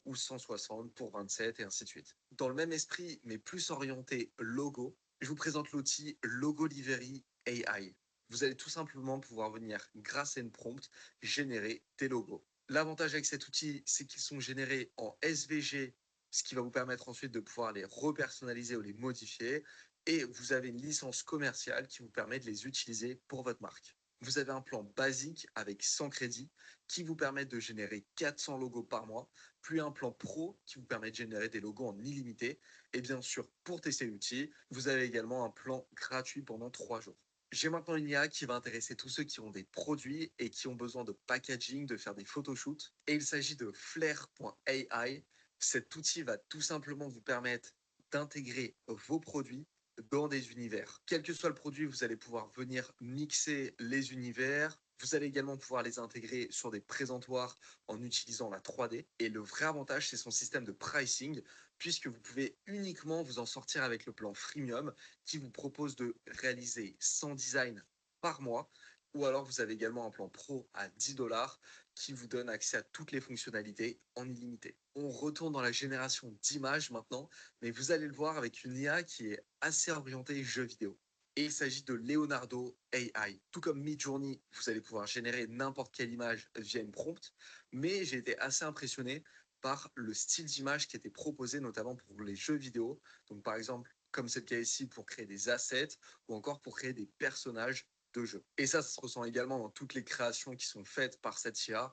ou 160 pour 27 et ainsi de suite. Dans le même esprit, mais plus orienté logo, je vous présente l'outil Logolivery AI. Vous allez tout simplement pouvoir venir, grâce à une prompt, générer des logos. L'avantage avec cet outil, c'est qu'ils sont générés en SVG, ce qui va vous permettre ensuite de pouvoir les repersonnaliser ou les modifier. Et vous avez une licence commerciale qui vous permet de les utiliser pour votre marque. Vous avez un plan basique avec 100 crédits qui vous permet de générer 400 logos par mois, puis un plan pro qui vous permet de générer des logos en illimité. Et bien sûr, pour tester l'outil, vous avez également un plan gratuit pendant 3 jours. J'ai maintenant une IA qui va intéresser tous ceux qui ont des produits et qui ont besoin de packaging, de faire des photoshoots. Et il s'agit de Flair.ai. Cet outil va tout simplement vous permettre d'intégrer vos produits dans des univers. Quel que soit le produit, vous allez pouvoir venir mixer les univers. Vous allez également pouvoir les intégrer sur des présentoirs en utilisant la 3D. Et le vrai avantage, c'est son système de pricing, puisque vous pouvez uniquement vous en sortir avec le plan freemium qui vous propose de réaliser 100 designs par mois. Ou alors vous avez également un plan pro à 10 $ qui vous donne accès à toutes les fonctionnalités en illimité. On retourne dans la génération d'images maintenant, mais vous allez le voir avec une IA qui est assez orientée jeux vidéo. Et il s'agit de Leonardo AI. Tout comme Midjourney, vous allez pouvoir générer n'importe quelle image via une prompt, mais j'ai été assez impressionné par le style d'image qui était proposé, notamment pour les jeux vidéo. Donc par exemple, comme c'est le cas ici, pour créer des assets ou encore pour créer des personnages de jeu. Et ça se ressent également dans toutes les créations qui sont faites par cette IA.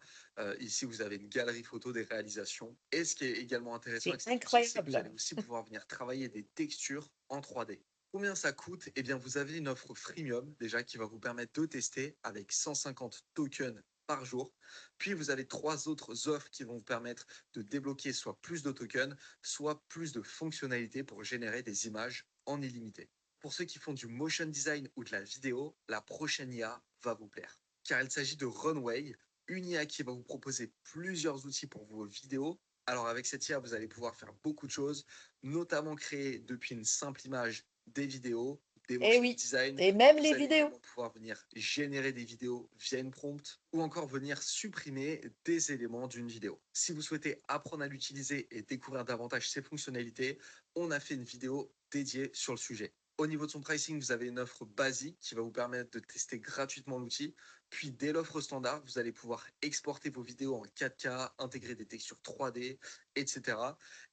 Ici, vous avez une galerie photo des réalisations. Et ce qui est également intéressant C'est avec cet outil, c'est que vous allez incroyable. aussi pouvoir venir travailler des textures en 3D. Combien ça coûte? Eh bien, vous avez une offre freemium déjà qui va vous permettre de tester avec 150 tokens par jour. Puis vous avez 3 autres offres qui vont vous permettre de débloquer soit plus de tokens, soit plus de fonctionnalités pour générer des images en illimité. Pour ceux qui font du motion design ou de la vidéo, la prochaine IA va vous plaire. Car il s'agit de Runway, une IA qui va vous proposer plusieurs outils pour vos vidéos. Alors avec cette IA, vous allez pouvoir faire beaucoup de choses, notamment créer depuis une simple image des vidéos, des Eh motion oui, design. et même Vous les allez vidéos. également pouvoir venir générer des vidéos via une prompt ou encore venir supprimer des éléments d'une vidéo. Si vous souhaitez apprendre à l'utiliser et découvrir davantage ses fonctionnalités, on a fait une vidéo dédiée sur le sujet. Au niveau de son pricing, vous avez une offre basique qui va vous permettre de tester gratuitement l'outil. Puis dès l'offre standard, vous allez pouvoir exporter vos vidéos en 4K, intégrer des textures 3D, etc.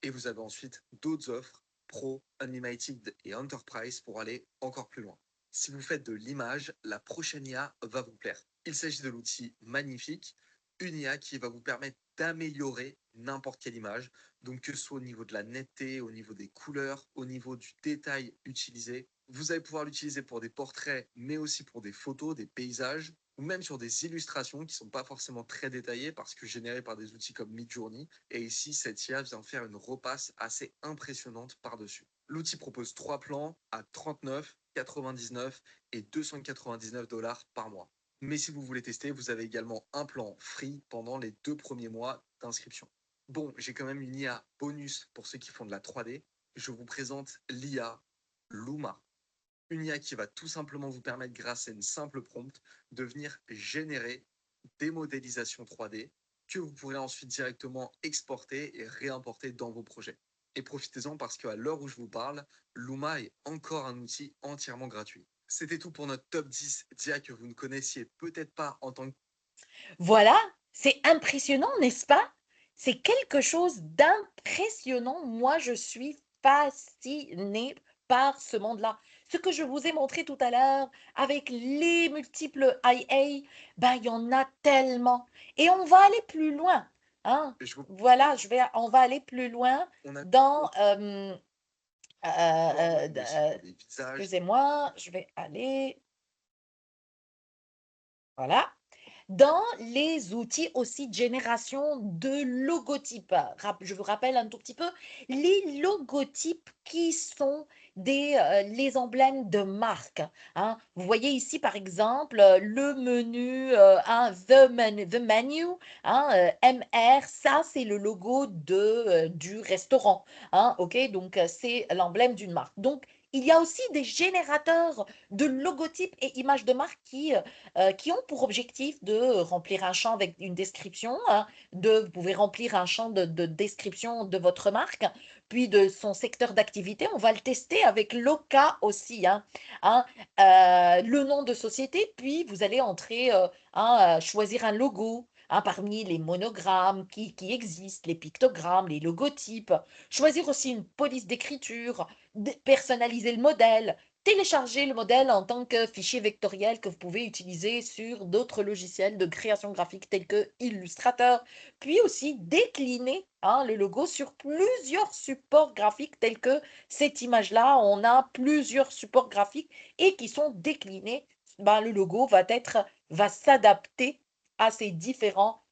Et vous avez ensuite d'autres offres, Pro, Unlimited et Enterprise, pour aller encore plus loin. Si vous faites de l'image, la prochaine IA va vous plaire. Il s'agit de l'outil Magnifique, une IA qui va vous permettre d'améliorer n'importe quelle image, donc que ce soit au niveau de la netteté, au niveau des couleurs, au niveau du détail utilisé. Vous allez pouvoir l'utiliser pour des portraits, mais aussi pour des photos, des paysages, ou même sur des illustrations qui ne sont pas forcément très détaillées parce que générées par des outils comme Midjourney. Et ici, cette IA vient faire une repasse assez impressionnante par-dessus. L'outil propose 3 plans à 39, 99 et 299 $ par mois. Mais si vous voulez tester, vous avez également un plan free pendant les 2 premiers mois d'inscription. Bon, j'ai quand même une IA bonus pour ceux qui font de la 3D. Je vous présente l'IA Luma. Une IA qui va tout simplement vous permettre, grâce à une simple prompt, de venir générer des modélisations 3D que vous pourrez ensuite directement exporter et réimporter dans vos projets. Et profitez-en parce qu'à l'heure où je vous parle, Luma est encore un outil entièrement gratuit. C'était tout pour notre top 10 d'IA que vous ne connaissiez peut-être pas en tant que... Voilà, c'est impressionnant, n'est-ce pas? C'est quelque chose d'impressionnant. Moi, je suis fascinée par ce monde-là. Ce que je vous ai montré tout à l'heure avec les multiples IA, ben, il y en a tellement. Et on va aller plus loin, hein. Je vous... Voilà, on va aller plus loin On a dans... aussi pour des visages. excusez-moi, je vais aller... Voilà. Dans les outils aussi de génération de logotypes. Je vous rappelle un tout petit peu les logotypes qui sont les emblèmes de marque, hein. Vous voyez ici, par exemple, le menu, the menu, hein, MR, ça, c'est le logo du restaurant, hein, OK? Donc, c'est l'emblème d'une marque. Donc, il y a aussi des générateurs de logotypes et images de marque qui ont pour objectif de remplir un champ avec une description, hein, vous pouvez remplir un champ de description de votre marque, puis de son secteur d'activité. On va le tester avec Loca aussi, hein, le nom de société, puis vous allez entrer, choisir un logo. Parmi les monogrammes qui existent, les pictogrammes, les logotypes, choisir aussi une police d'écriture, personnaliser le modèle, télécharger le modèle en tant que fichier vectoriel que vous pouvez utiliser sur d'autres logiciels de création graphique tels que Illustrator, puis aussi décliner, le logo sur plusieurs supports graphiques tels que cette image-là. On a plusieurs supports graphiques et qui sont déclinés. Le logo va s'adapter à ces différents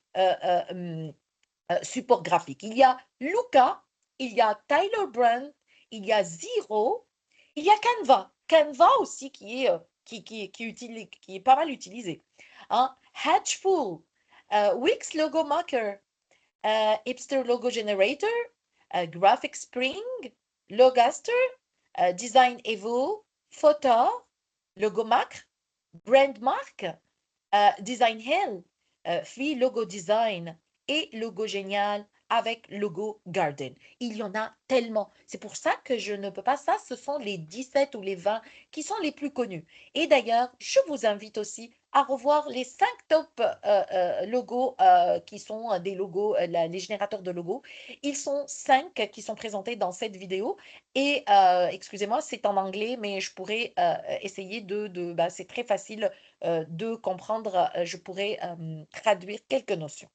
supports graphiques. Il y a Luca, il y a Tyler Brand, il y a Zero, il y a Canva. Canva aussi qui est pas mal utilisé, hein. Hatchful, Wix Logo Maker, Hipster Logo Generator, Graphic Spring, Logaster, Design Evo, Photo, Logomac, Brandmark, Design Hill, Free Logo Design et Logo Génial avec Logo Garden. Il y en a tellement. C'est pour ça que je ne peux pas. Ça, ce sont les 17 ou les 20 qui sont les plus connus. Et d'ailleurs, je vous invite aussi à revoir les 5 top logos qui sont des logos, les générateurs de logos. Ils sont 5 qui sont présentés dans cette vidéo. Et excusez-moi, c'est en anglais, mais je pourrais essayer c'est très facile de comprendre. Je pourrais traduire quelques notions.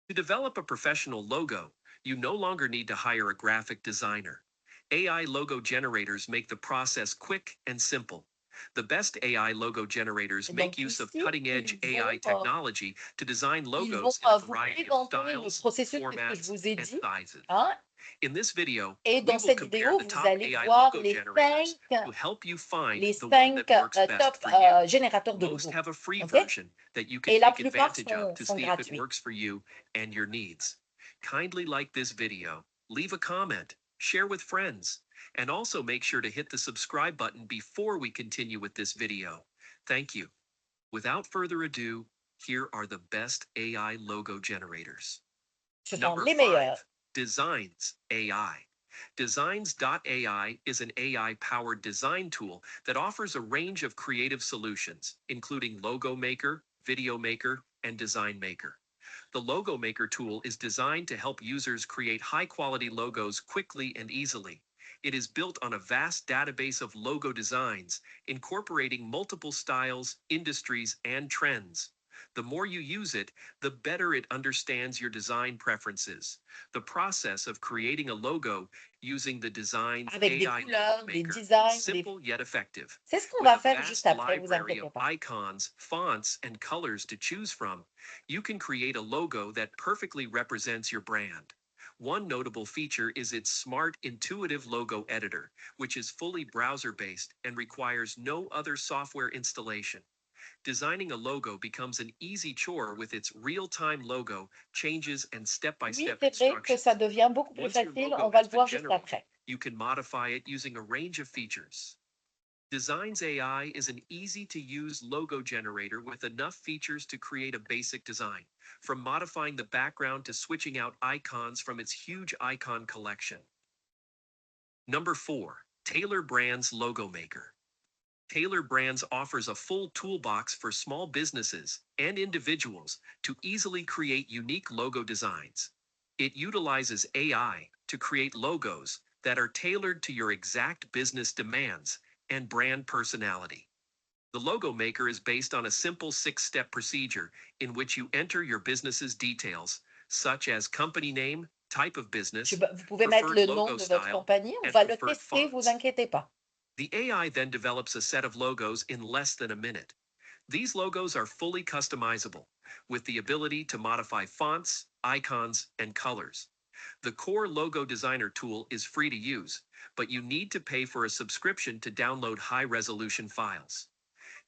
To develop a professional logo, you no longer need to hire a graphic designer. AI logo generators make the process quick and simple. The best AI logo generators make Donc use of ici, cutting-edge ils AI vont, technology to design ils vont logos in a vous variety of présenter le styles, processus que je formats, vous ai and dit, sizes. hein. In this video, Et we dans will cette compare vidéo, the vous top allez AI voir logo les generators 5 to help you find les the one 5 that works best top for you. générateurs de Most logos. have a free OK? version that you can Et la take plupart advantage of to sont see if it gratuits. works for you and your needs. Kindly like this video, leave a comment, share with friends, and also make sure to hit the subscribe button before we continue with this video. Thank you. Without further ado, here are the best AI logo generators. Ce sont Number les meilleurs. 5, Designs AI. Designs.ai is an AI-powered design tool that offers a range of creative solutions, including Logo Maker, Video Maker, and Design Maker. The Logo Maker tool is designed to help users create high-quality logos quickly and easily. It is built on a vast database of logo designs, incorporating multiple styles, industries, and trends. The more you use it, the better it understands your design preferences. The process of creating a logo using the Designs Avec des AI couleurs, Logo des Maker designs, is simple yet effective. C'est ce qu'on With va a faire juste vast après, vous library inquiétez of pas. icons, fonts, and colors to choose from, you can create a logo that perfectly represents your brand. One notable feature is its smart, intuitive logo editor, which is fully browser-based and requires no other software installation. designing a logo becomes an easy chore with its real-time logo, changes, and Oui, step-by-step c'est vrai que ça instructions. devient beaucoup plus Once your facile. logo On va has le been voir juste generated, après. you can modify it using a range of features. Designs AI is an easy-to-use logo generator with enough features to create a basic design, from modifying the background to switching out icons from its huge icon collection. Number 4. Taylor Brands Logo Maker. Taylor Brands offers a full toolbox for small businesses and individuals to easily create unique logo designs. It utilizes AI to create logos that are tailored to your exact business demands and brand personality. The logo maker is based on a simple 6-step procedure in which you enter your business's details, such as company name, type of business, Vous pouvez mettre preferred le nom logo de votre style, compagnie. On and va le preferred tester, vous fonts. inquiétez pas. The AI then develops a set of logos in less than a minute. These logos are fully customizable, with the ability to modify fonts, icons, and colors. The core logo designer tool is free to use, but you need to pay for a subscription to download high-resolution files.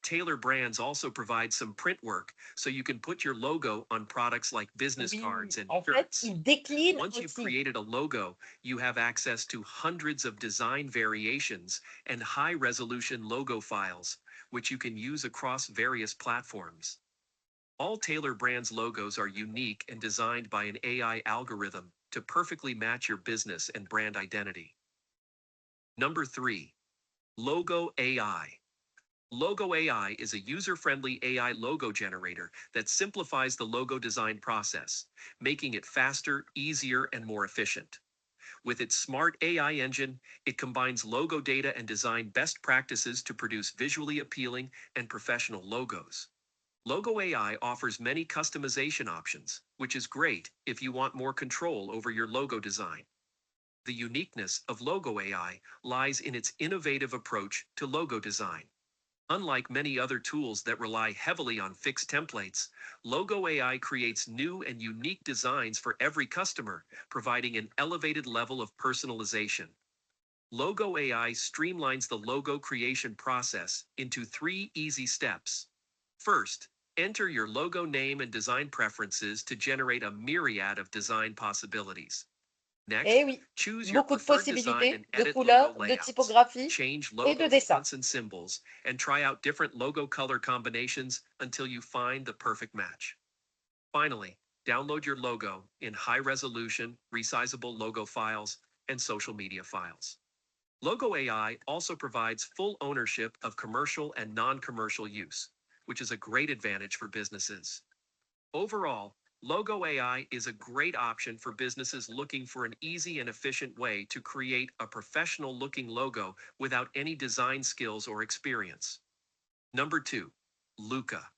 Taylor Brands also provides some print work, so you can put your logo on products like business cards Oui, and en fait, shirts. il décline Once you've aussi. created a logo, you have access to hundreds of design variations and high-resolution logo files, which you can use across various platforms. All Taylor Brands logos are unique and designed by an AI algorithm to perfectly match your business and brand identity. Number 3. Logo AI. Logo AI is a user-friendly AI logo generator that simplifies the logo design process, making it faster, easier, and more efficient. With its smart AI engine, it combines logo data and design best practices to produce visually appealing and professional logos. Logo AI offers many customization options, which is great if you want more control over your logo design. The uniqueness of Logo AI lies in its innovative approach to logo design. Unlike many other tools that rely heavily on fixed templates, Logo AI creates new and unique designs for every customer, providing an elevated level of personalization. Logo AI streamlines the logo creation process into 3 easy steps. First, enter your logo name and design preferences to generate a myriad of design possibilities. Next, Eh oui, choose your beaucoup de preferred design possibilités and de edit couleurs, logo de layouts. typographie Change et de logo dessin. fonts and symbols, and try out different logo color combinations until you find the perfect match. Finally, download your logo in high-resolution, resizable logo files and social media files. Logo AI also provides full ownership of commercial and non-commercial use, which is a great advantage for businesses. Overall, Logo AI is a great option for businesses looking for an easy and efficient way to create a professional-looking logo without any design skills or experience. Number 2. Luca.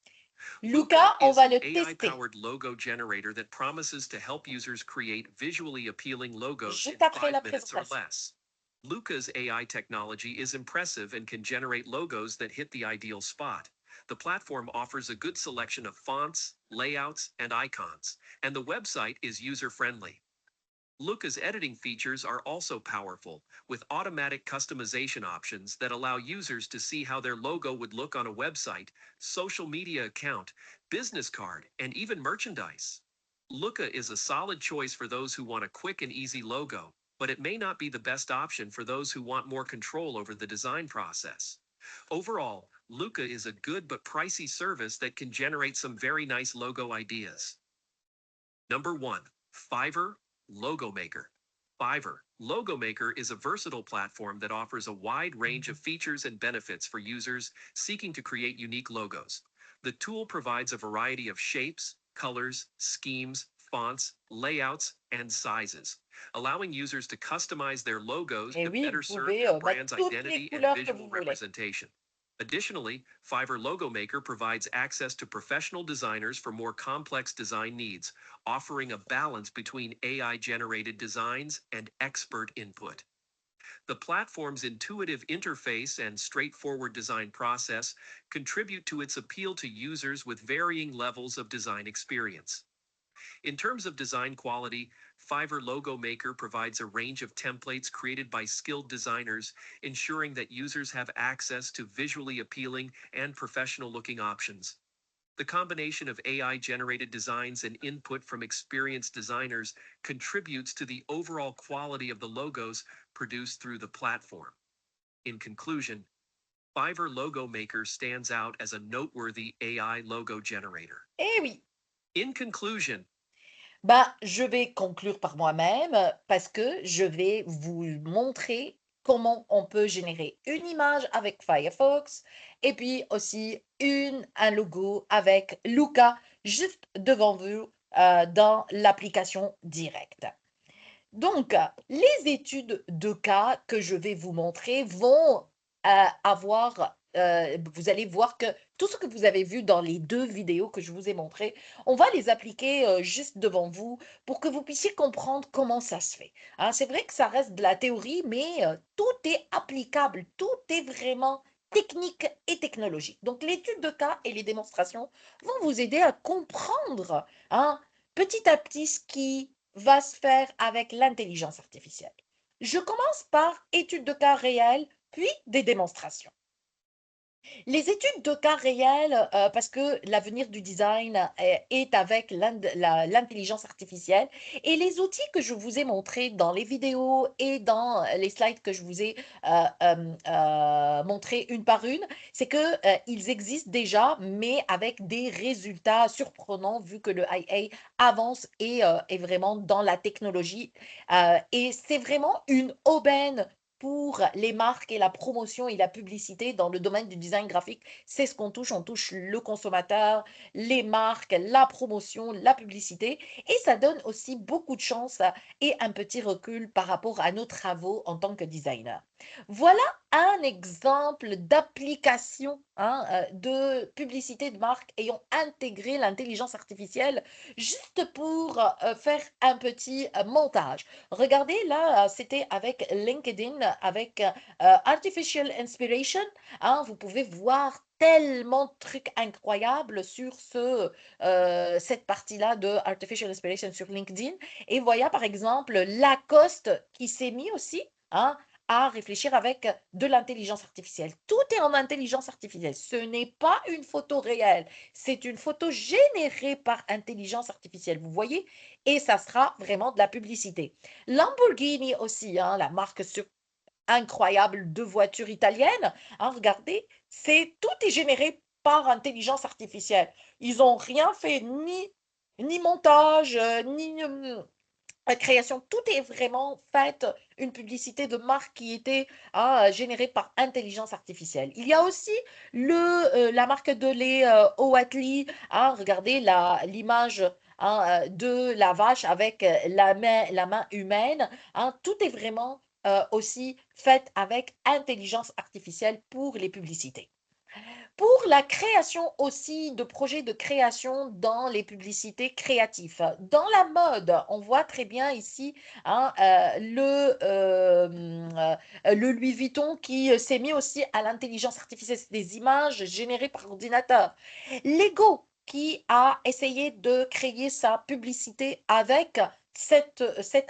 Luca, on is va an le tester. AI-powered logo generator that promises to help users create visually appealing logos Juste in après la 5 minutes or présentation. less. Luca's AI technology is impressive and can generate logos that hit the ideal spot. The platform offers a good selection of fonts, layouts, and icons, and the website is user-friendly. Luca's editing features are also powerful, with automatic customization options that allow users to see how their logo would look on a website, social media account, business card, and even merchandise. Luca is a solid choice for those who want a quick and easy logo, but it may not be the best option for those who want more control over the design process. Overall, Luca is a good but pricey service that can generate some very nice logo ideas. Number 1. Fiverr Logo Maker. Fiverr Logo Maker is a versatile platform that offers a wide range of features and benefits for users seeking to create unique logos. The tool provides a variety of shapes, colors, schemes, fonts, layouts, and sizes, allowing users to customize their logos Et to oui, better vous serve pouvez their mettre brand's toutes les identity and couleurs que visual vous voulez. representation. Additionally, Fiverr Logo Maker provides access to professional designers for more complex design needs, offering a balance between AI-generated designs and expert input. The platform's intuitive interface and straightforward design process contribute to its appeal to users with varying levels of design experience. In terms of design quality, Fiverr Logo Maker provides a range of templates created by skilled designers, ensuring that users have access to visually appealing and professional-looking options. The combination of AI-generated designs and input from experienced designers contributes to the overall quality of the logos produced through the platform. In conclusion, Fiverr Logo Maker stands out as a noteworthy AI logo generator. Eh oui, In conclusion, je vais conclure par moi-même parce que je vais vous montrer comment on peut générer une image avec Firefox et puis aussi un logo avec Luca juste devant vous dans l'application directe. Donc, les études de cas que je vais vous montrer vont vous allez voir que tout ce que vous avez vu dans les 2 vidéos que je vous ai montrées, on va les appliquer juste devant vous pour que vous puissiez comprendre comment ça se fait. Hein, c'est vrai que ça reste de la théorie, mais tout est applicable, tout est vraiment technique et technologique. Donc, l'étude de cas et les démonstrations vont vous aider à comprendre hein, petit à petit ce qui va se faire avec l'intelligence artificielle. Je commence par études de cas réels, puis des démonstrations. Les études de cas réels, parce que l'avenir du design est avec l'intelligence artificielle et les outils que je vous ai montrés dans les vidéos et dans les slides que je vous ai montrés une par une, c'est qu'ils existent déjà, mais avec des résultats surprenants vu que le IA avance et est vraiment dans la technologie. Et c'est vraiment une aubaine pour les marques et la promotion et la publicité dans le domaine du design graphique. C'est ce qu'on touche. On touche le consommateur, les marques, la promotion, la publicité. Et ça donne aussi beaucoup de chance et un petit recul par rapport à nos travaux en tant que designer. Voilà un exemple d'application de publicité de marque ayant intégré l'intelligence artificielle juste pour faire un petit montage. Regardez là, c'était avec LinkedIn, avec Artificial Inspiration. Hein, vous pouvez voir tellement de trucs incroyables sur cette partie-là de Artificial Inspiration sur LinkedIn. Et voyez par exemple Lacoste qui s'est mis aussi hein, à réfléchir avec de l'intelligence artificielle. Tout est en intelligence artificielle. Ce n'est pas une photo réelle. C'est une photo générée par intelligence artificielle. Vous voyez? Et ça sera vraiment de la publicité. Lamborghini aussi, hein, la marque incroyable de voitures italiennes. Hein, regardez, tout est généré par intelligence artificielle. Ils n'ont rien fait, ni montage, ni création. Tout est vraiment fait, une publicité de marque qui était générée par intelligence artificielle. Il y a aussi la marque de lait Oatly. Hein, regardez l'image de la vache avec la main humaine. Hein, tout est vraiment aussi fait avec intelligence artificielle pour les publicités. Pour la création aussi de projets de création dans les publicités créatives. Dans la mode, on voit très bien ici hein, le Louis Vuitton qui s'est mis aussi à l'intelligence artificielle, des images générées par ordinateur. Lego qui a essayé de créer sa publicité avec cette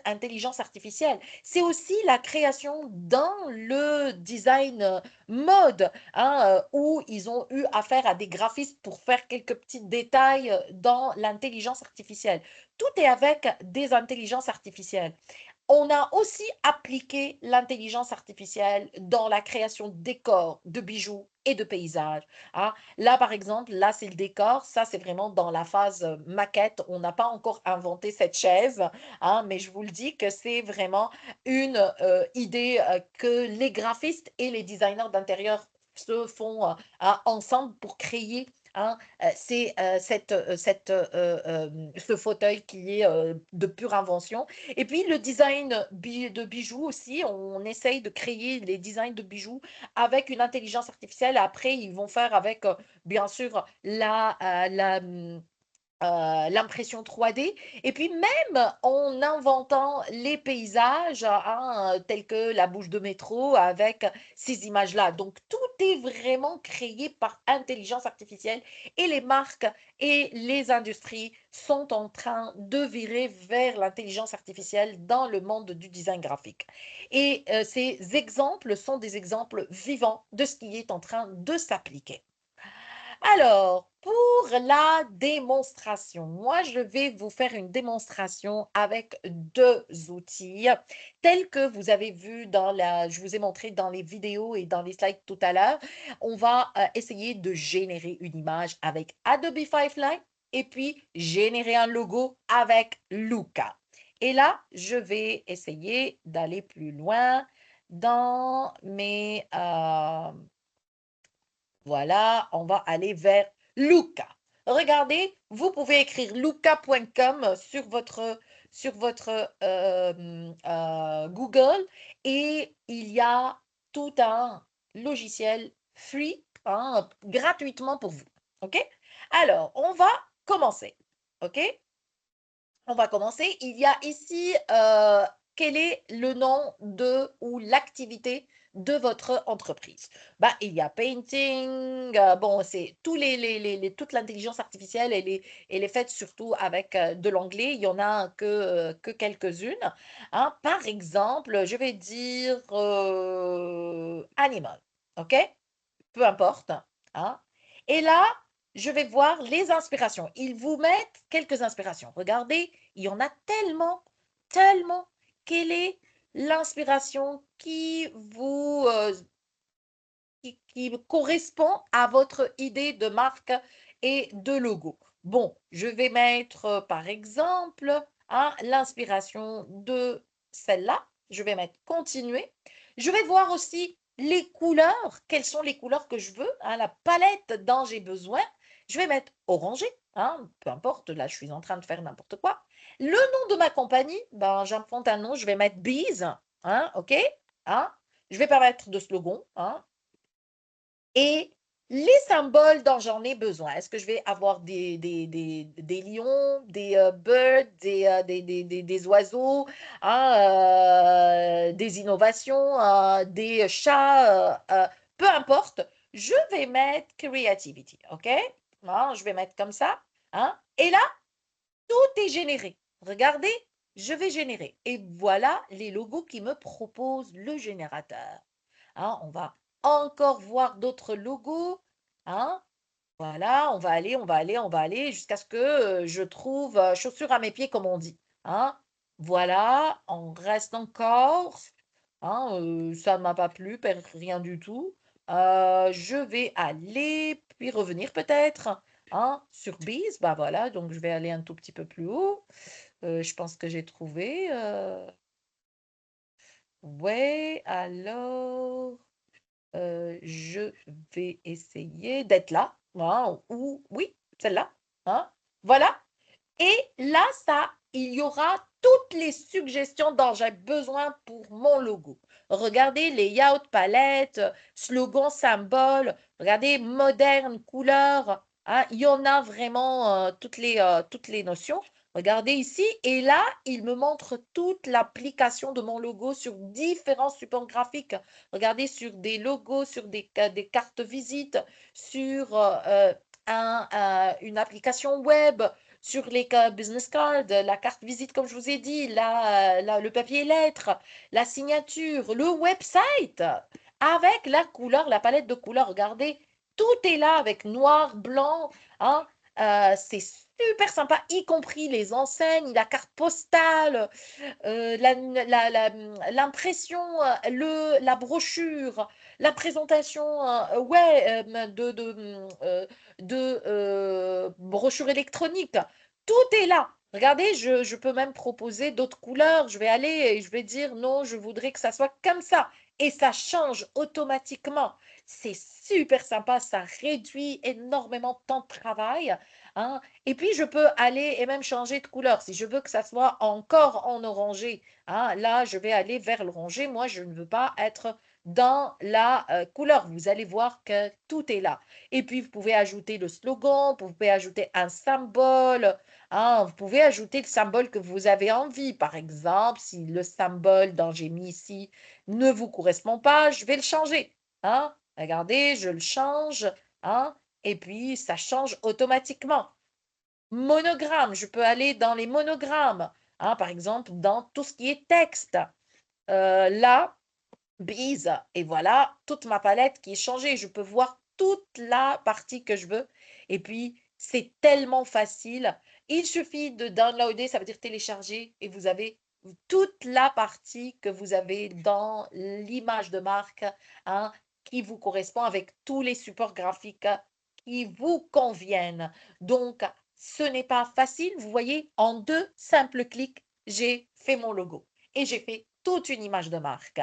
intelligence artificielle. C'est aussi la création dans le design mode, hein, où ils ont eu affaire à des graphistes pour faire quelques petits détails dans l'intelligence artificielle. Tout est avec des intelligences artificielles. On a aussi appliqué l'intelligence artificielle dans la création de décors, de bijoux et de paysages. Hein. Là, par exemple, là, c'est le décor. Ça, c'est vraiment dans la phase maquette. On n'a pas encore inventé cette chaise, hein, mais je vous le dis que c'est vraiment une idée que les graphistes et les designers d'intérieur se font ensemble pour créer hein, ce fauteuil qui est de pure invention. Et puis le design de bijoux aussi, on essaye de créer les designs de bijoux avec une intelligence artificielle. Après, ils vont faire avec, bien sûr, l'impression 3D, et puis même en inventant les paysages tels que la bouche de métro avec ces images-là. Donc tout est vraiment créé par intelligence artificielle et les marques et les industries sont en train de virer vers l'intelligence artificielle dans le monde du design graphique. Et ces exemples sont des exemples vivants de ce qui est en train de s'appliquer. Alors, pour la démonstration, moi, je vais vous faire une démonstration avec deux outils tels que vous avez vu je vous ai montré dans les vidéos et dans les slides tout à l'heure. On va essayer de générer une image avec Adobe Firefly et puis générer un logo avec Luca. Et là, je vais essayer d'aller plus loin dans mes... voilà, on va aller vers Luca. Regardez, vous pouvez écrire luca.com sur votre Google et il y a tout un logiciel free, gratuitement pour vous. OK? Alors, on va commencer. OK? On va commencer. Il y a ici, quel est le nom de ou l'activité de votre entreprise? Bah, il y a painting, bon, c'est toute l'intelligence artificielle, elle est faite surtout avec de l'anglais. Il y en a que quelques-unes. Par exemple, je vais dire animal, OK? Peu importe. hein. Et là, je vais voir les inspirations. Ils vous mettent quelques inspirations. Regardez, il y en a tellement, tellement. Quelle est l'inspiration qui correspond à votre idée de marque et de logo? Bon, je vais mettre, par exemple, l'inspiration de celle-là. Je vais mettre continuer. Je vais voir aussi les couleurs. Quelles sont les couleurs que je veux? La palette dont j'ai besoin. Je vais mettre orangé. Peu importe, là, je suis en train de faire n'importe quoi. Le nom de ma compagnie, ben, j'invente un nom. Je vais mettre Bees. OK? Je vais pas mettre de slogan. Et les symboles dont j'en ai besoin, est-ce que je vais avoir des lions, des birds, des oiseaux, des innovations, des chats, peu importe, je vais mettre creativity, OK? Je vais mettre comme ça. Et là, tout est généré. Regardez, je vais générer. Et voilà les logos qui me propose le générateur. On va encore voir d'autres logos. Voilà, on va aller jusqu'à ce que je trouve chaussures à mes pieds, comme on dit. Voilà, on reste encore. Ça ne m'a pas plu, rien du tout. Je vais aller, puis revenir peut-être sur Bees. Bah voilà, donc je vais aller un tout petit peu plus haut. Je pense que j'ai trouvé. Ouais, alors. Je vais essayer d'être là, ou oui, celle-là, voilà. Et là, il y aura toutes les suggestions dont j'ai besoin pour mon logo. Regardez layout, palette, slogan, symbole. Regardez moderne, couleur. Il y en a vraiment toutes les notions. Regardez ici. Et là, il me montre toute l'application de mon logo sur différents supports graphiques. Regardez sur des logos, sur des cartes visites, sur une application web, sur les business cards, la carte visite, comme je vous ai dit, le papier lettre, la signature, le website, avec la couleur, la palette de couleurs. Regardez, tout est là avec noir, blanc. C'est super sympa, y compris les enseignes, la carte postale, l'impression, la brochure, la présentation ouais, de brochure électronique. Tout est là. Regardez, je peux même proposer d'autres couleurs. Je vais aller et je vais dire non, je voudrais que ça soit comme ça. Et ça change automatiquement. C'est super sympa, ça réduit énormément de temps de travail. Et puis, je peux aller et même changer de couleur. Si je veux que ça soit encore en orangé, là, je vais aller vers l'orangé. Moi, je ne veux pas être dans la couleur. Vous allez voir que tout est là. Et puis, vous pouvez ajouter le slogan, vous pouvez ajouter un symbole, hein, vous pouvez ajouter le symbole que vous avez envie. Par exemple, si le symbole dont j'ai mis ici ne vous correspond pas, je vais le changer. Hein. Regardez, je le change, hein, et puis ça change automatiquement. Monogramme, je peux aller dans les monogrammes, hein, par exemple, dans tout ce qui est texte. Là, bise, et voilà toute ma palette qui est changée. Je peux voir toute la partie que je veux. Et puis, c'est tellement facile. Il suffit de downloader, ça veut dire télécharger, et vous avez toute la partie que vous avez dans l'image de marque, hein, qui vous correspond avec tous les supports graphiques qui vous conviennent. Donc, ce n'est pas facile. Vous voyez, en 2 simples clics, j'ai fait mon logo et j'ai fait toute une image de marque.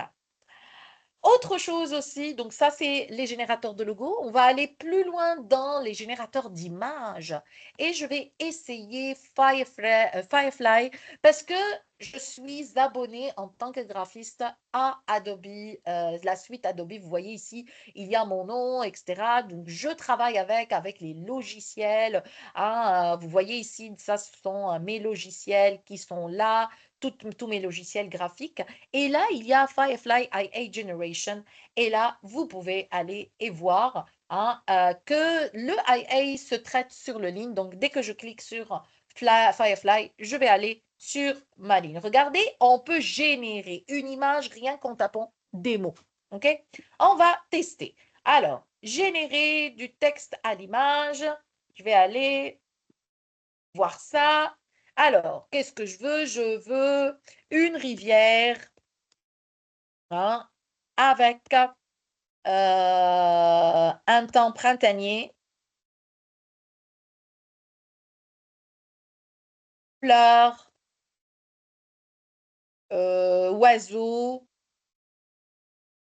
Autre chose aussi, donc ça c'est les générateurs de logos. On va aller plus loin dans les générateurs d'images et je vais essayer Firefly parce que je suis abonnée en tant que graphiste à Adobe, la suite Adobe. Vous voyez ici, il y a mon nom, etc. Donc je travaille avec les logiciels. Hein, vous voyez ici, ça ce sont mes logiciels qui sont là, tous mes logiciels graphiques. Et là, il y a Firefly IA Generation. Et là, vous pouvez aller et voir, hein, que le IA se traite sur le ligne. Donc, dès que je clique sur Firefly, je vais aller sur ma ligne. Regardez, on peut générer une image rien qu'en tapant des mots. OK? On va tester. Alors, générer du texte à l'image. Je vais aller voir ça. Alors, qu'est-ce que je veux? Je veux une rivière, hein, avec un temps printanier, fleurs, oiseaux,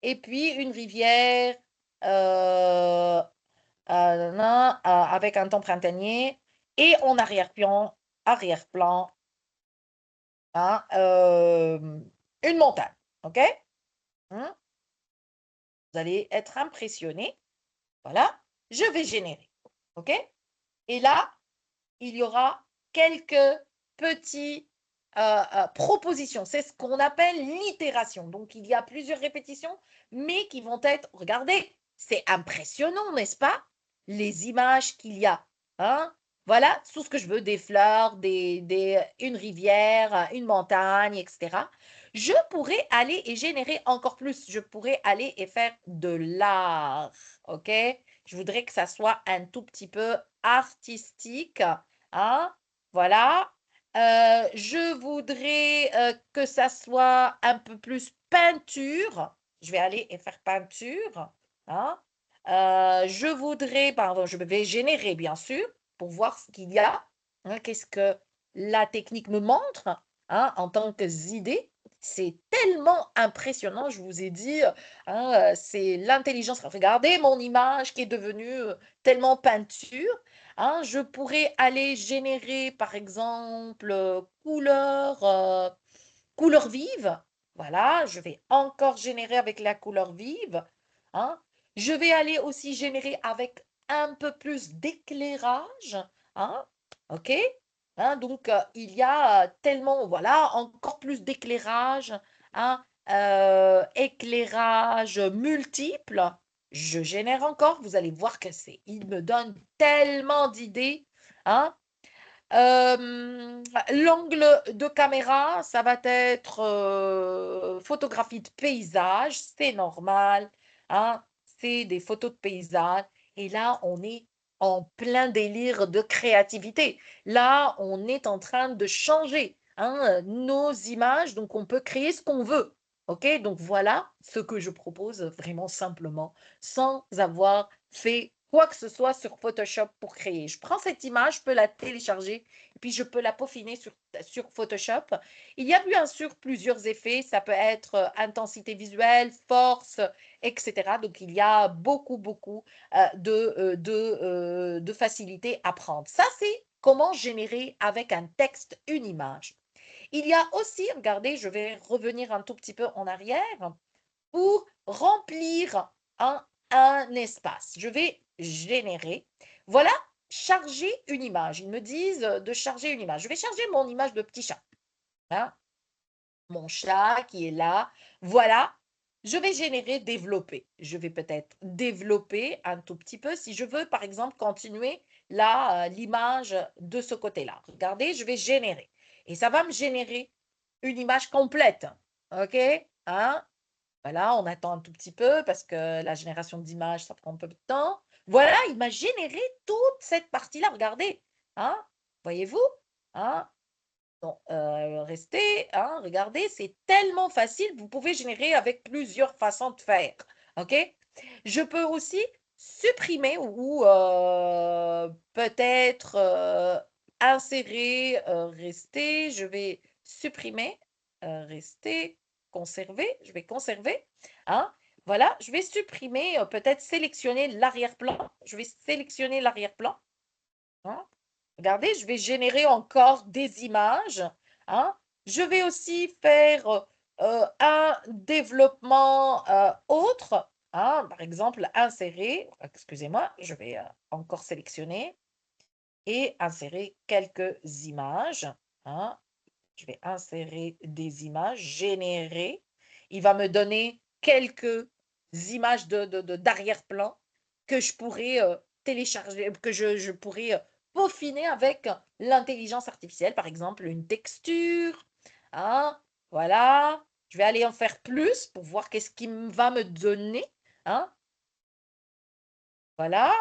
et puis une rivière non, avec un temps printanier, et en arrière-plan, hein, une montagne. OK? Hein? Vous allez être impressionné. Voilà, je vais générer. OK? Et là, il y aura quelques petites propositions. C'est ce qu'on appelle l'itération. Donc, il y a plusieurs répétitions, mais qui vont être, regardez, c'est impressionnant, n'est-ce pas? Les images qu'il y a. Hein? Voilà, tout ce que je veux, des fleurs, une rivière, une montagne, etc. Je pourrais aller et générer encore plus. Je pourrais aller et faire de l'art. OK? Je voudrais que ça soit un tout petit peu artistique. Hein? Voilà. Je voudrais que ça soit un peu plus peinture. Je vais aller et faire peinture. Hein? Je voudrais, pardon, je vais générer bien sûr pour voir ce qu'il y a. Hein, qu'est-ce que la technique me montre, hein, en tant que idée. C'est tellement impressionnant, je vous ai dit, hein, c'est l'intelligence. Regardez mon image qui est devenue tellement peinture. Hein, je pourrais aller générer, par exemple, couleur vive. Voilà, je vais encore générer avec la couleur vive. Hein. Je vais aller aussi générer avec un peu plus d'éclairage. Hein. OK? Hein, donc, il y a tellement, voilà, encore plus d'éclairage. Hein, éclairage multiple. Je génère encore, vous allez voir que il me donne tellement d'idées. Hein. L'angle de caméra, ça va être photographie de paysage, c'est normal. Hein, c'est des photos de paysage. Et là, on est en plein délire de créativité. Là, on est en train de changer, hein, nos images, donc on peut créer ce qu'on veut. OK? Donc voilà ce que je propose vraiment simplement, sans avoir fait quoi que ce soit sur Photoshop pour créer. Je prends cette image, je peux la télécharger, et puis je peux la peaufiner sur Photoshop. Il y a bien sûr plusieurs effets, ça peut être intensité visuelle, force, etc. Donc il y a beaucoup de facilité à prendre. Ça, c'est comment générer avec un texte une image. Il y a aussi, regardez, je vais revenir un tout petit peu en arrière. pour remplir un espace. Je vais générer. Voilà, charger une image. Ils me disent de charger une image. Je vais charger mon image de petit chat. Hein? Mon chat qui est là. Voilà, je vais générer, développer. Je vais peut-être développer un tout petit peu si je veux, par exemple, continuer l'image de ce côté-là. Regardez, je vais générer. Et ça va me générer une image complète. OK? Hein? Voilà, on attend un tout petit peu parce que la génération d'images, ça prend un peu de temps. Voilà, il m'a généré toute cette partie-là. Regardez. Hein? Voyez-vous? Hein? Donc, restez, hein, regardez, c'est tellement facile. Vous pouvez générer avec plusieurs façons de faire. OK? Je peux aussi supprimer ou peut-être insérer, rester. Je vais supprimer, rester, conserver. Je vais conserver. Hein? Voilà, je vais supprimer, peut-être sélectionner l'arrière-plan. Je vais sélectionner l'arrière-plan. Hein? Regardez, je vais générer encore des images. Hein? Je vais aussi faire un développement autre. Hein? Par exemple, insérer, excusez-moi, je vais encore sélectionner et insérer quelques images. Hein? Je vais insérer des images, générer. Il va me donner quelques images d'arrière-plan que je pourrais télécharger, que je pourrais peaufiner avec l'intelligence artificielle, par exemple une texture. Hein, voilà. Je vais aller en faire plus pour voir qu'est-ce qu'il va me donner. Hein, voilà.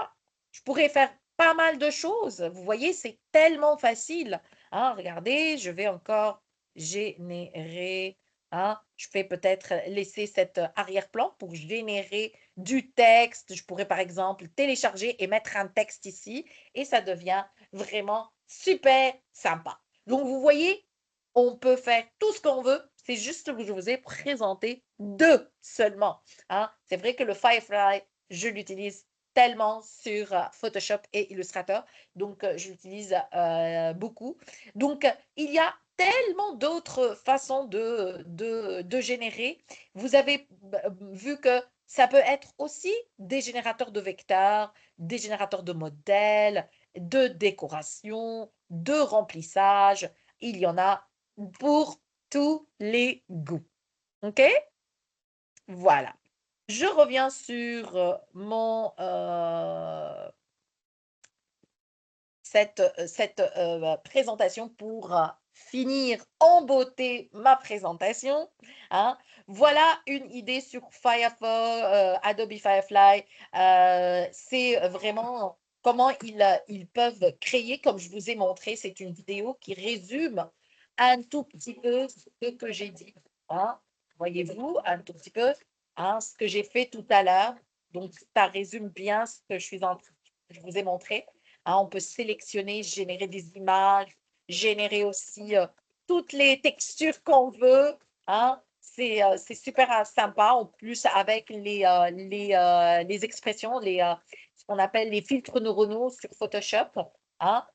Je pourrais faire pas mal de choses. Vous voyez, c'est tellement facile. Hein, regardez, je vais encore générer. Hein, je vais peut-être laisser cet arrière-plan pour générer du texte. Je pourrais, par exemple, télécharger et mettre un texte ici et ça devient vraiment super sympa. Donc, vous voyez, on peut faire tout ce qu'on veut. C'est juste que je vous ai présenté deux seulement. Hein. C'est vrai que le Firefly, je l'utilise tellement sur Photoshop et Illustrator. Donc, je l'utilise beaucoup. Donc, il y a tellement d'autres façons de générer. Vous avez vu que ça peut être aussi des générateurs de vecteurs, des générateurs de modèles, de décoration, de remplissage. Il y en a pour tous les goûts. OK? Voilà. Je reviens sur cette présentation pour finir en beauté ma présentation. Hein. Voilà une idée sur Firefly, Adobe Firefly. C'est vraiment comment ils peuvent créer, comme je vous ai montré, c'est une vidéo qui résume un tout petit peu ce que j'ai dit. Hein. Voyez-vous, un tout petit peu hein, ce que j'ai fait tout à l'heure. Donc, ça résume bien ce que je vous ai montré. Hein, on peut sélectionner, générer des images, générer aussi toutes les textures qu'on veut. Hein. C'est super sympa. En plus, avec les expressions, ce qu'on appelle les filtres neuronaux sur Photoshop. Hein.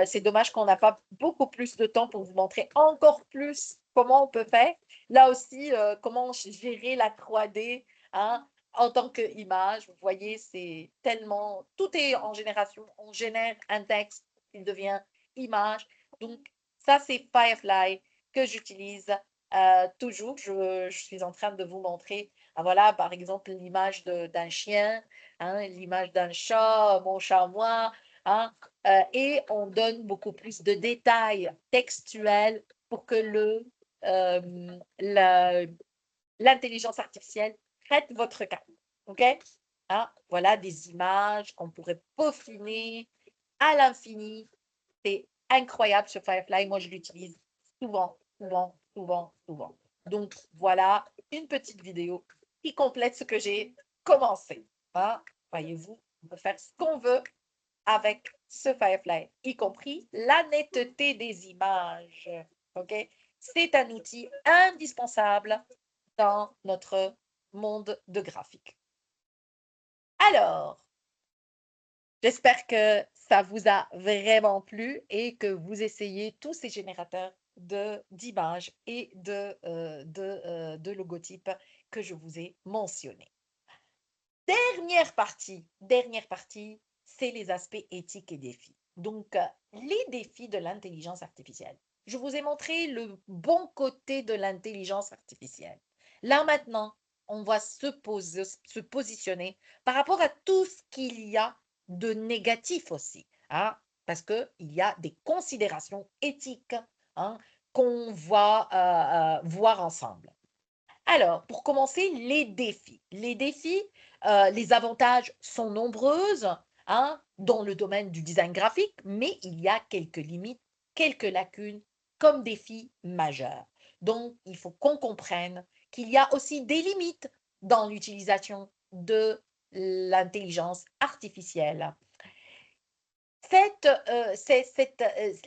C'est dommage qu'on n'a pas beaucoup plus de temps pour vous montrer encore plus comment on peut faire. Là aussi, comment gérer la 3D. Hein, en tant qu'image. Vous voyez, c'est tellement, tout est en génération. On génère un texte, il devient image. Donc, ça, c'est Firefly que j'utilise toujours. Je suis en train de vous montrer, voilà, par exemple, l'image d'un chien, hein, l'image d'un chat, mon chat, moi. Hein, et on donne beaucoup plus de détails textuels pour que l'intelligence artificielle traite votre cas. OK? Hein? Voilà des images qu'on pourrait peaufiner à l'infini. C'est incroyable ce Firefly. Moi, je l'utilise souvent, souvent, souvent, souvent. Donc, voilà une petite vidéo qui complète ce que j'ai commencé. Hein? Voyez-vous, on peut faire ce qu'on veut avec ce Firefly, y compris la netteté des images. OK? C'est un outil indispensable dans notre monde de graphique. Alors, j'espère que ça vous a vraiment plu et que vous essayez tous ces générateurs d'images et de logotypes que je vous ai mentionnés. Dernière partie, c'est les aspects éthiques et défis. Donc, les défis de l'intelligence artificielle. Je vous ai montré le bon côté de l'intelligence artificielle. Là maintenant, on va se positionner par rapport à tout ce qu'il y a de négatif aussi, hein, parce qu'il y a des considérations éthiques, hein, qu'on va voir ensemble. Alors, pour commencer, les défis. Les défis, les avantages sont nombreuses, hein, dans le domaine du design graphique, mais il y a quelques limites, quelques lacunes comme défis majeurs. Donc, il faut qu'on comprenne qu'il y a aussi des limites dans l'utilisation de l'intelligence artificielle.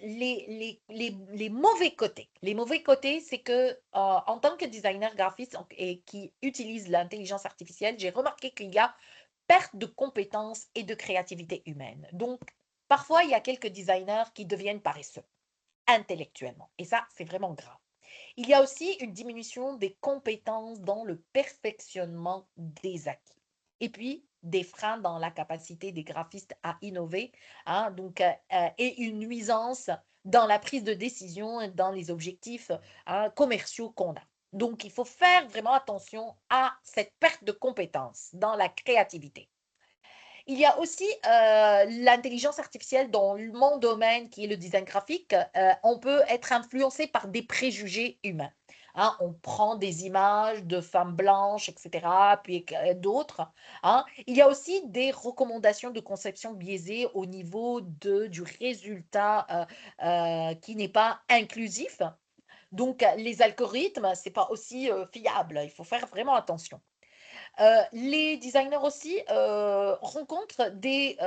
Les mauvais côtés. Les mauvais côtés, c'est que en tant que designer graphiste et qui utilise l'intelligence artificielle, j'ai remarqué qu'il y a perte de compétences et de créativité humaine. Donc, parfois, il y a quelques designers qui deviennent paresseux intellectuellement. Et ça, c'est vraiment grave. Il y a aussi une diminution des compétences dans le perfectionnement des acquis. Et puis, des freins dans la capacité des graphistes à innover, hein, et une nuisance dans la prise de décision, dans les objectifs, hein, commerciaux qu'on a. Donc, il faut faire vraiment attention à cette perte de compétences dans la créativité. Il y a aussi l'intelligence artificielle dans mon domaine qui est le design graphique. On peut être influencé par des préjugés humains. Hein, on prend des images de femmes blanches, etc., puis d'autres. Hein. Il y a aussi des recommandations de conception biaisées au niveau du résultat qui n'est pas inclusif. Donc, les algorithmes, ce n'est pas aussi fiable. Il faut faire vraiment attention. Les designers aussi rencontrent des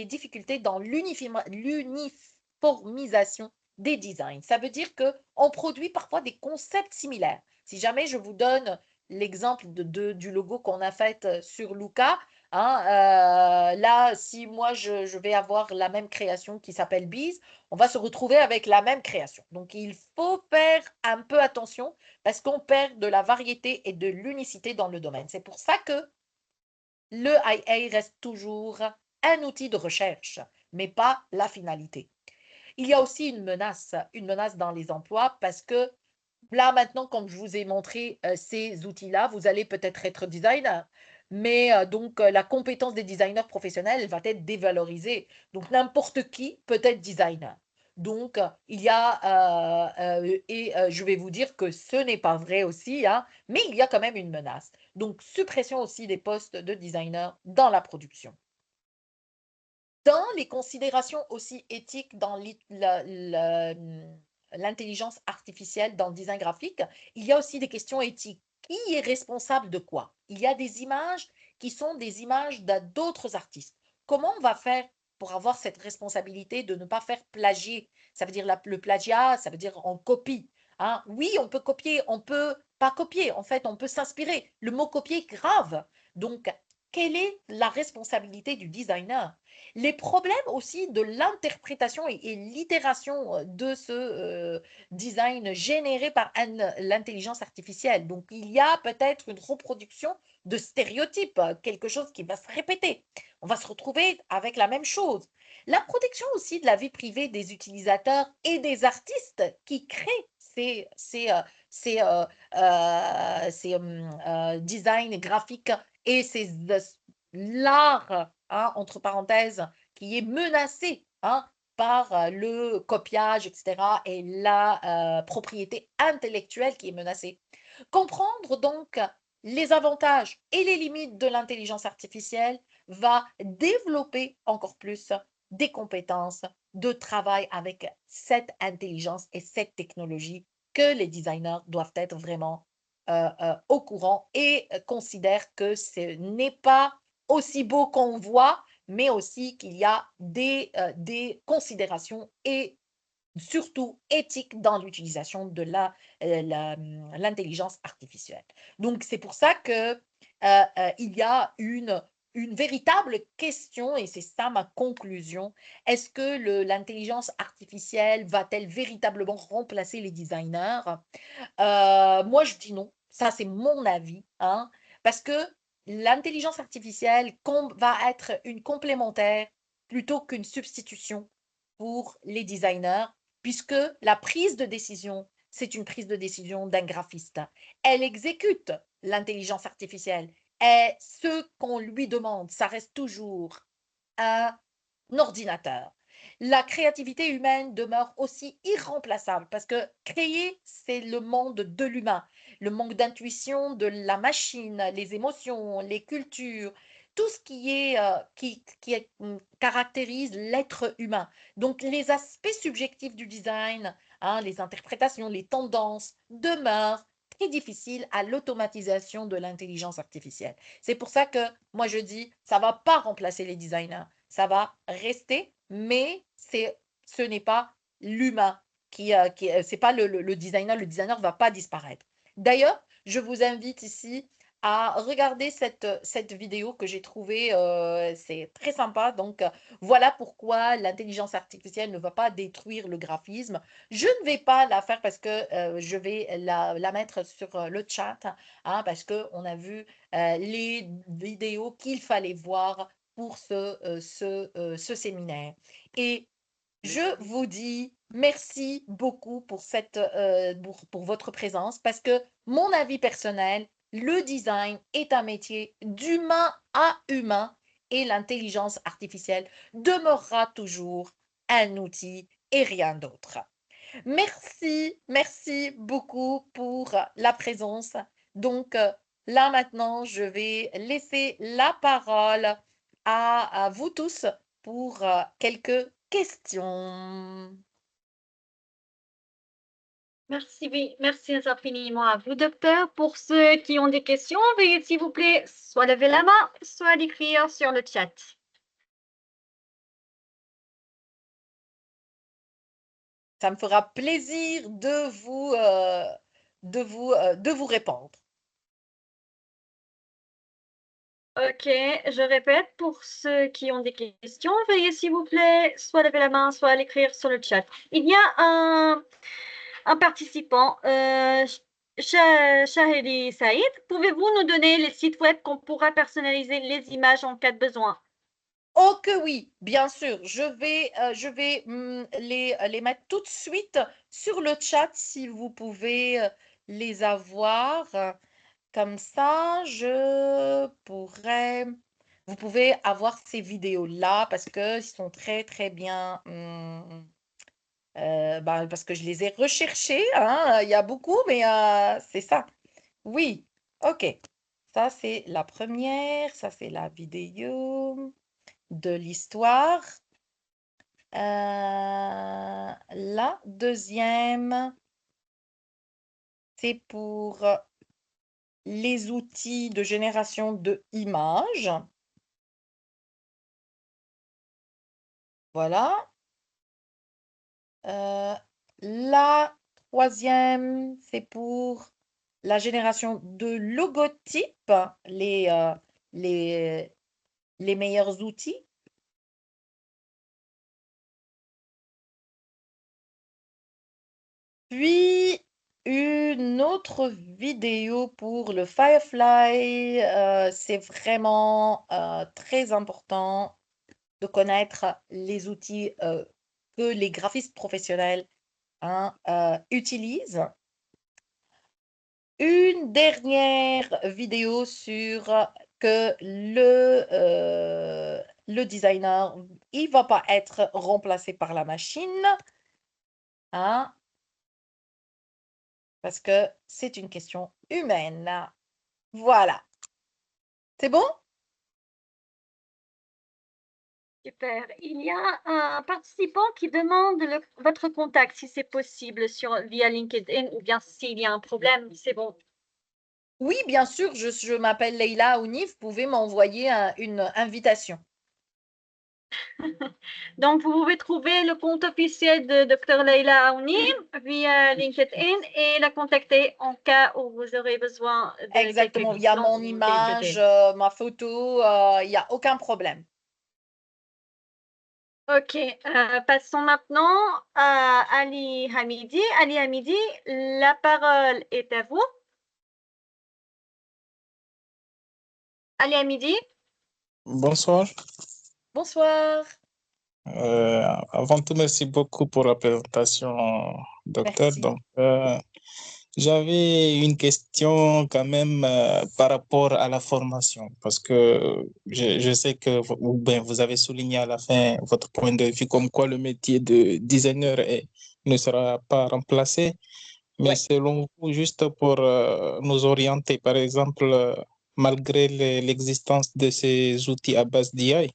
difficultés dans l'uniformisation des designs. Ça veut dire qu'on produit parfois des concepts similaires. Si jamais je vous donne l'exemple du logo qu'on a fait sur Luca, hein, là, si moi je vais avoir la même création qui s'appelle Bees, on va se retrouver avec la même création. Donc, il faut faire un peu attention parce qu'on perd de la variété et de l'unicité dans le domaine. C'est pour ça que le IA reste toujours un outil de recherche, mais pas la finalité. Il y a aussi une menace dans les emplois parce que là, maintenant, comme je vous ai montré ces outils-là, vous allez peut-être être designer, mais la compétence des designers professionnels elle va être dévalorisée. Donc, n'importe qui peut être designer. Donc, il y a, je vais vous dire que ce n'est pas vrai aussi, hein, mais il y a quand même une menace. Donc, suppression aussi des postes de designer dans la production. Dans les considérations aussi éthiques dans l'intelligence artificielle dans le design graphique, il y a aussi des questions éthiques. Qui est responsable de quoi? Il y a des images qui sont des images d'autres artistes. Comment on va faire pour avoir cette responsabilité de ne pas faire plagier? Ça veut dire le plagiat, ça veut dire on copie. Hein. Oui, on peut copier, on peut pas copier. En fait, on peut s'inspirer. Le mot copier est grave. Donc, quelle est la responsabilité du designer? Les problèmes aussi de l'interprétation et l'itération de ce design généré par l'intelligence artificielle. Donc, il y a peut-être une reproduction de stéréotypes, quelque chose qui va se répéter. On va se retrouver avec la même chose. La protection aussi de la vie privée des utilisateurs et des artistes qui créent ces designs graphiques et l'art, hein, entre parenthèses, qui est menacé, hein, par le copiage, etc., et la propriété intellectuelle qui est menacée. Comprendre donc les avantages et les limites de l'intelligence artificielle va développer encore plus des compétences de travail avec cette intelligence et cette technologie que les designers doivent être vraiment au courant et considèrent que ce n'est pas aussi beau qu'on voit, mais aussi qu'il y a des considérations et surtout éthiques dans l'utilisation de l'intelligence artificielle. Donc, c'est pour ça que il y a une véritable question, et c'est ça ma conclusion. Est-ce que l'intelligence artificielle va-t-elle véritablement remplacer les designers? Moi, je dis non. Ça, c'est mon avis, hein, parce que l'intelligence artificielle va être une complémentaire plutôt qu'une substitution pour les designers, puisque la prise de décision, c'est une prise de décision d'un graphiste. Elle exécute l'intelligence artificielle et ce qu'on lui demande, ça reste toujours un ordinateur. La créativité humaine demeure aussi irremplaçable parce que créer, c'est le monde de l'humain, le manque d'intuition de la machine, les émotions, les cultures, tout ce qui caractérise l'être humain. Donc, les aspects subjectifs du design, hein, les interprétations, les tendances demeurent très difficiles à l'automatisation de l'intelligence artificielle. C'est pour ça que moi je dis, ça ne va pas remplacer les designers, ça va rester, mais ce n'est pas l'humain c'est pas le designer ne va pas disparaître. D'ailleurs, je vous invite ici à regarder cette vidéo que j'ai trouvée, c'est très sympa. Donc, voilà pourquoi l'intelligence artificielle ne va pas détruire le graphisme. Je ne vais pas la faire parce que je vais la mettre sur le chat, hein, parce qu'on a vu les vidéos qu'il fallait voir pour ce séminaire. Et je vous dis merci beaucoup pour votre présence parce que mon avis personnel, le design est un métier d'humain à humain et l'intelligence artificielle demeurera toujours un outil et rien d'autre. Merci beaucoup pour la présence. Donc là maintenant, je vais laisser la parole à vous tous pour quelques questions. Merci infiniment à vous, docteur. Pour ceux qui ont des questions, veuillez s'il vous plaît soit lever la main, soit l'écrire sur le chat. Ça me fera plaisir de vous répondre. Ok, je répète, pour ceux qui ont des questions, veuillez s'il vous plaît soit lever la main, soit l'écrire sur le chat. Il y a un participant, Shahedi Saïd. Pouvez-vous nous donner les sites web qu'on pourra personnaliser les images en cas de besoin? Oh que oui, bien sûr. Je vais les mettre tout de suite sur le chat si vous pouvez les avoir. Comme ça, vous pouvez avoir ces vidéos-là parce qu'ils sont très, très bien. Parce que je les ai recherchées, hein, il y a beaucoup, mais c'est ça. Oui, ok. Ça, c'est la première. Ça, c'est la vidéo de l'histoire. La deuxième, c'est pour les outils de génération de images. Voilà. La troisième, c'est pour la génération de logotypes, les, les meilleurs outils. Puis, une autre vidéo pour le Firefly. C'est vraiment très important de connaître les outils que les graphistes professionnels hein, utilisent. Une dernière vidéo sur que le designer, il va pas être remplacé par la machine, hein, parce que c'est une question humaine. Voilà. C'est bon? Super. Il y a un participant qui demande votre contact, si c'est possible, via LinkedIn, ou bien s'il y a un problème, c'est bon. Oui, bien sûr, je m'appelle Leïla Ounif, vous pouvez m'envoyer une invitation. Donc, vous pouvez trouver le compte officiel de Dr Leïla Aouni via LinkedIn et la contacter en cas où vous aurez besoin de quelques Exactement, il y a questions mon ou des image, idées. ma photo, il n'y a aucun problème. Ok, passons maintenant à Ali Hamidi. Ali Hamidi, la parole est à vous. Allez, à midi. Bonsoir. Bonsoir. Avant tout, merci beaucoup pour la présentation, docteur. Merci. Donc, j'avais une question quand même par rapport à la formation, parce que je sais que ou bien, vous avez souligné à la fin votre point de vue comme quoi le métier de designer ne sera pas remplacé, mais Ouais. selon vous, juste pour nous orienter, par exemple, malgré l'existence de ces outils à base d'IA,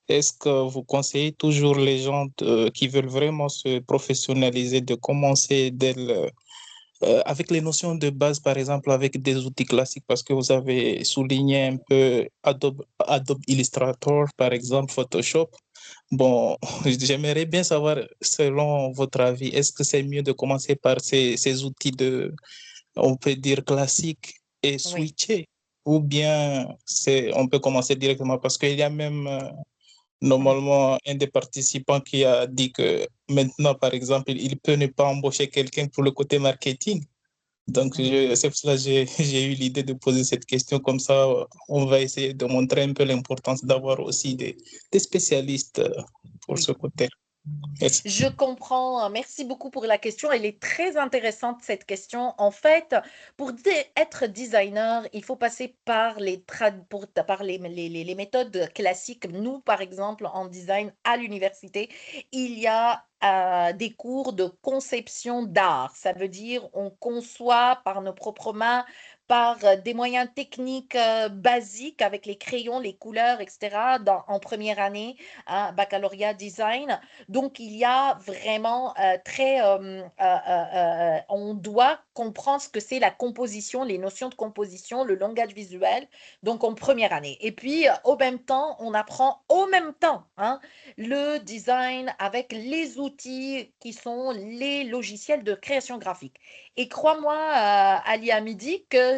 est-ce que vous conseillez toujours les gens qui veulent vraiment se professionnaliser de commencer avec les notions de base, par exemple, avec des outils classiques, parce que vous avez souligné un peu Adobe Illustrator, par exemple, Photoshop. Bon, j'aimerais bien savoir, selon votre avis, est-ce que c'est mieux de commencer par ces outils on peut dire, classiques et Oui. switcher, ou bien on peut commencer directement, parce qu'il y a même normalement un des participants qui a dit que maintenant, par exemple, il peut ne pas embaucher quelqu'un pour le côté marketing. Donc, c'est pour cela que j'ai eu l'idée de poser cette question. Comme ça, on va essayer de montrer un peu l'importance d'avoir aussi des spécialistes pour Oui. ce côté. Merci. Je comprends. Merci beaucoup pour la question. Elle est très intéressante, cette question. En fait, pour être designer, il faut passer par les méthodes classiques. Nous, par exemple, en design à l'université, il y a des cours de conception d'art. Ça veut dire on conçoit par nos propres mains, par des moyens techniques basiques avec les crayons, les couleurs, etc. en première année, baccalauréat design. Donc, il y a vraiment on doit comprendre ce que c'est la composition, les notions de composition, le langage visuel, donc en première année. Et puis, au même temps, on apprend au même temps le design avec les outils qui sont les logiciels de création graphique. Et crois-moi, Ali Hamidi, que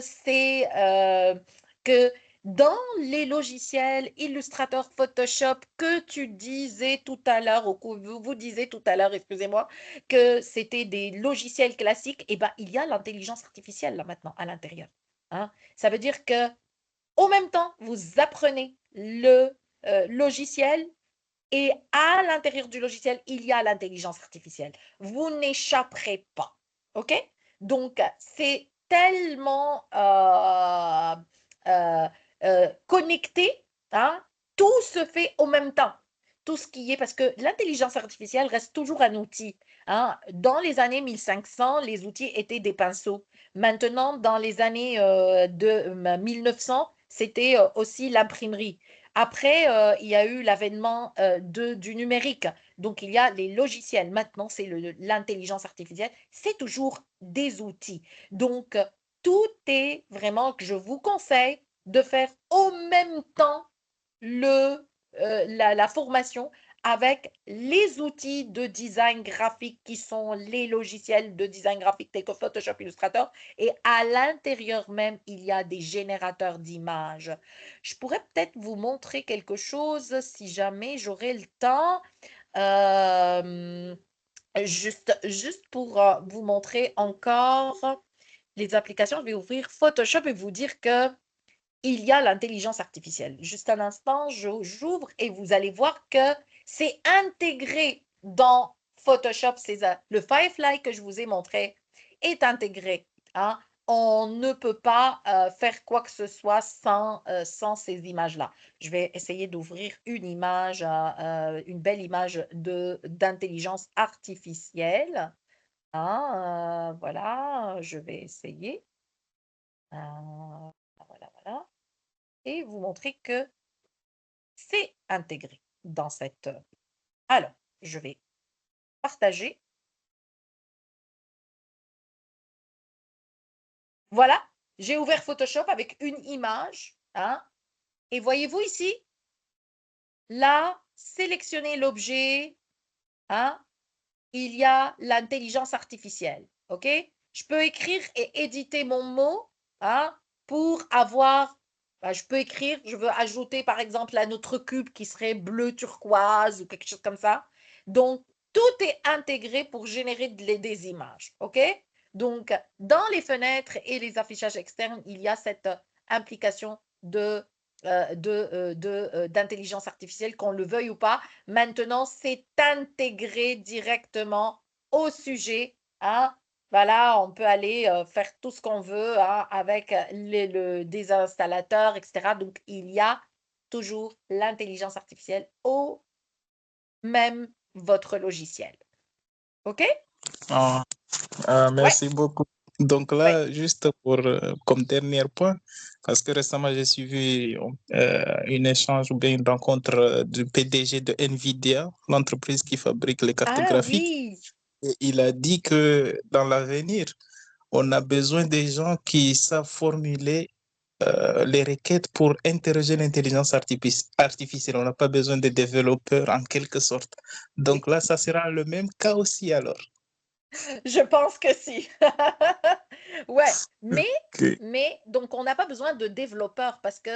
dans les logiciels Illustrator, Photoshop que tu disais tout à l'heure, ou que vous disiez tout à l'heure, excusez-moi, que c'était des logiciels classiques, eh ben, il y a l'intelligence artificielle là maintenant à l'intérieur. Ça veut dire que au même temps, vous apprenez le logiciel et à l'intérieur du logiciel, il y a l'intelligence artificielle. Vous n'échapperez pas. OK? Donc, c'est tellement euh, connecté. Tout se fait au même temps. Tout ce qui est, parce que l'intelligence artificielle reste toujours un outil. Dans les années 1500, les outils étaient des pinceaux. Maintenant, dans les années de 1900, c'était aussi l'imprimerie. Après, il y a eu l'avènement du numérique. Donc, il y a les logiciels. Maintenant, c'est l'intelligence artificielle. C'est toujours des outils. Donc, tout est vraiment que je vous conseille de faire au même temps la formation avec les outils de design graphique qui sont les logiciels de design graphique tels que Photoshop, Illustrator. Et à l'intérieur même, il y a des générateurs d'images. Je pourrais peut-être vous montrer quelque chose si jamais j'aurai le temps. Juste pour vous montrer encore les applications, je vais ouvrir Photoshop et vous dire que il y a l'intelligence artificielle. Juste un instant, j'ouvre et vous allez voir que c'est intégré dans Photoshop. Le Firefly que je vous ai montré est intégré. On ne peut pas faire quoi que ce soit sans ces images-là. Je vais essayer d'ouvrir une image, une belle image d'intelligence artificielle. Voilà, je vais essayer. Voilà, voilà. Et vous montrer que c'est intégré dans cette. Alors, je vais partager. Voilà, j'ai ouvert Photoshop avec une image. Et voyez-vous ici, là, sélectionnez l'objet. Il y a l'intelligence artificielle. OK? Je peux écrire et éditer mon mot pour avoir. Je peux écrire, je veux ajouter par exemple un autre cube qui serait bleu turquoise ou quelque chose comme ça. Donc, tout est intégré pour générer des images. OK? Donc, dans les fenêtres et les affichages externes, il y a cette implication d'intelligence artificielle, qu'on le veuille ou pas. Maintenant, c'est intégré directement au sujet. Hein. Voilà, on peut aller faire tout ce qu'on veut hein, avec le désinstallateur, etc. Donc, il y a toujours l'intelligence artificielle au même votre logiciel. OK? Ah, Ouais, merci beaucoup. Donc ouais. là, juste pour comme dernier point, parce que récemment j'ai suivi une échange ou bien une rencontre du PDG de Nvidia, l'entreprise qui fabrique les cartes Ah graphiques, oui, et il a dit que dans l'avenir, on a besoin des gens qui savent formuler les requêtes pour interroger l'intelligence artificielle. On n'a pas besoin de développeurs en quelque sorte. Donc là, ça sera le même cas aussi alors. je pense que si. Ouais, Ok. mais donc on n'a pas besoin de développeurs parce que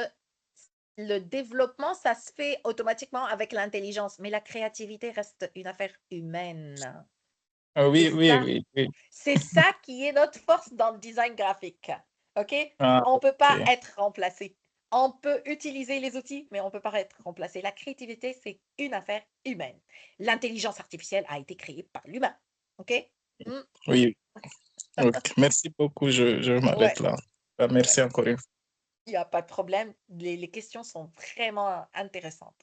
le développement, ça se fait automatiquement avec l'intelligence, mais la créativité reste une affaire humaine. Ah C'est oui, oui, ça, oui, oui. c'est ça qui est notre force dans le design graphique. OK? Ah, On ne peut pas ok. être remplacé. On peut utiliser les outils, mais on ne peut pas être remplacé. La créativité, c'est une affaire humaine. L'intelligence artificielle a été créée par l'humain. OK? Mm. Oui, ok. Merci beaucoup. Je m'arrête Ouais, là. Ah, merci ouais. encore une fois. Il n'y a pas de problème. Les questions sont vraiment intéressantes.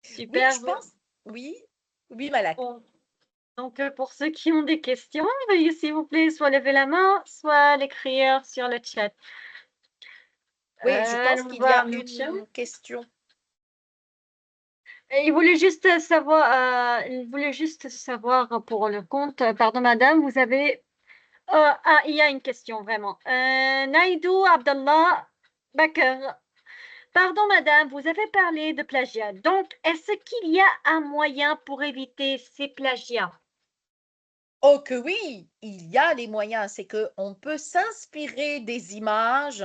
Oui, je Superbe. pense. Oui, oui, Malak. Bon. Donc, pour ceux qui ont des questions, veuillez s'il vous plaît soit lever la main, soit l'écrire sur le chat. Oui, je pense Allons qu'il y voir a Mitchell. une question. Il voulait juste savoir pour le compte, pardon madame, vous avez, il y a une question vraiment. Naïdou Abdallah Bakr. Pardon madame, vous avez parlé de plagiat. Donc, est-ce qu'il y a un moyen pour éviter ces plagiats? Oh que oui, il y a les moyens. C'est qu'on peut s'inspirer des images.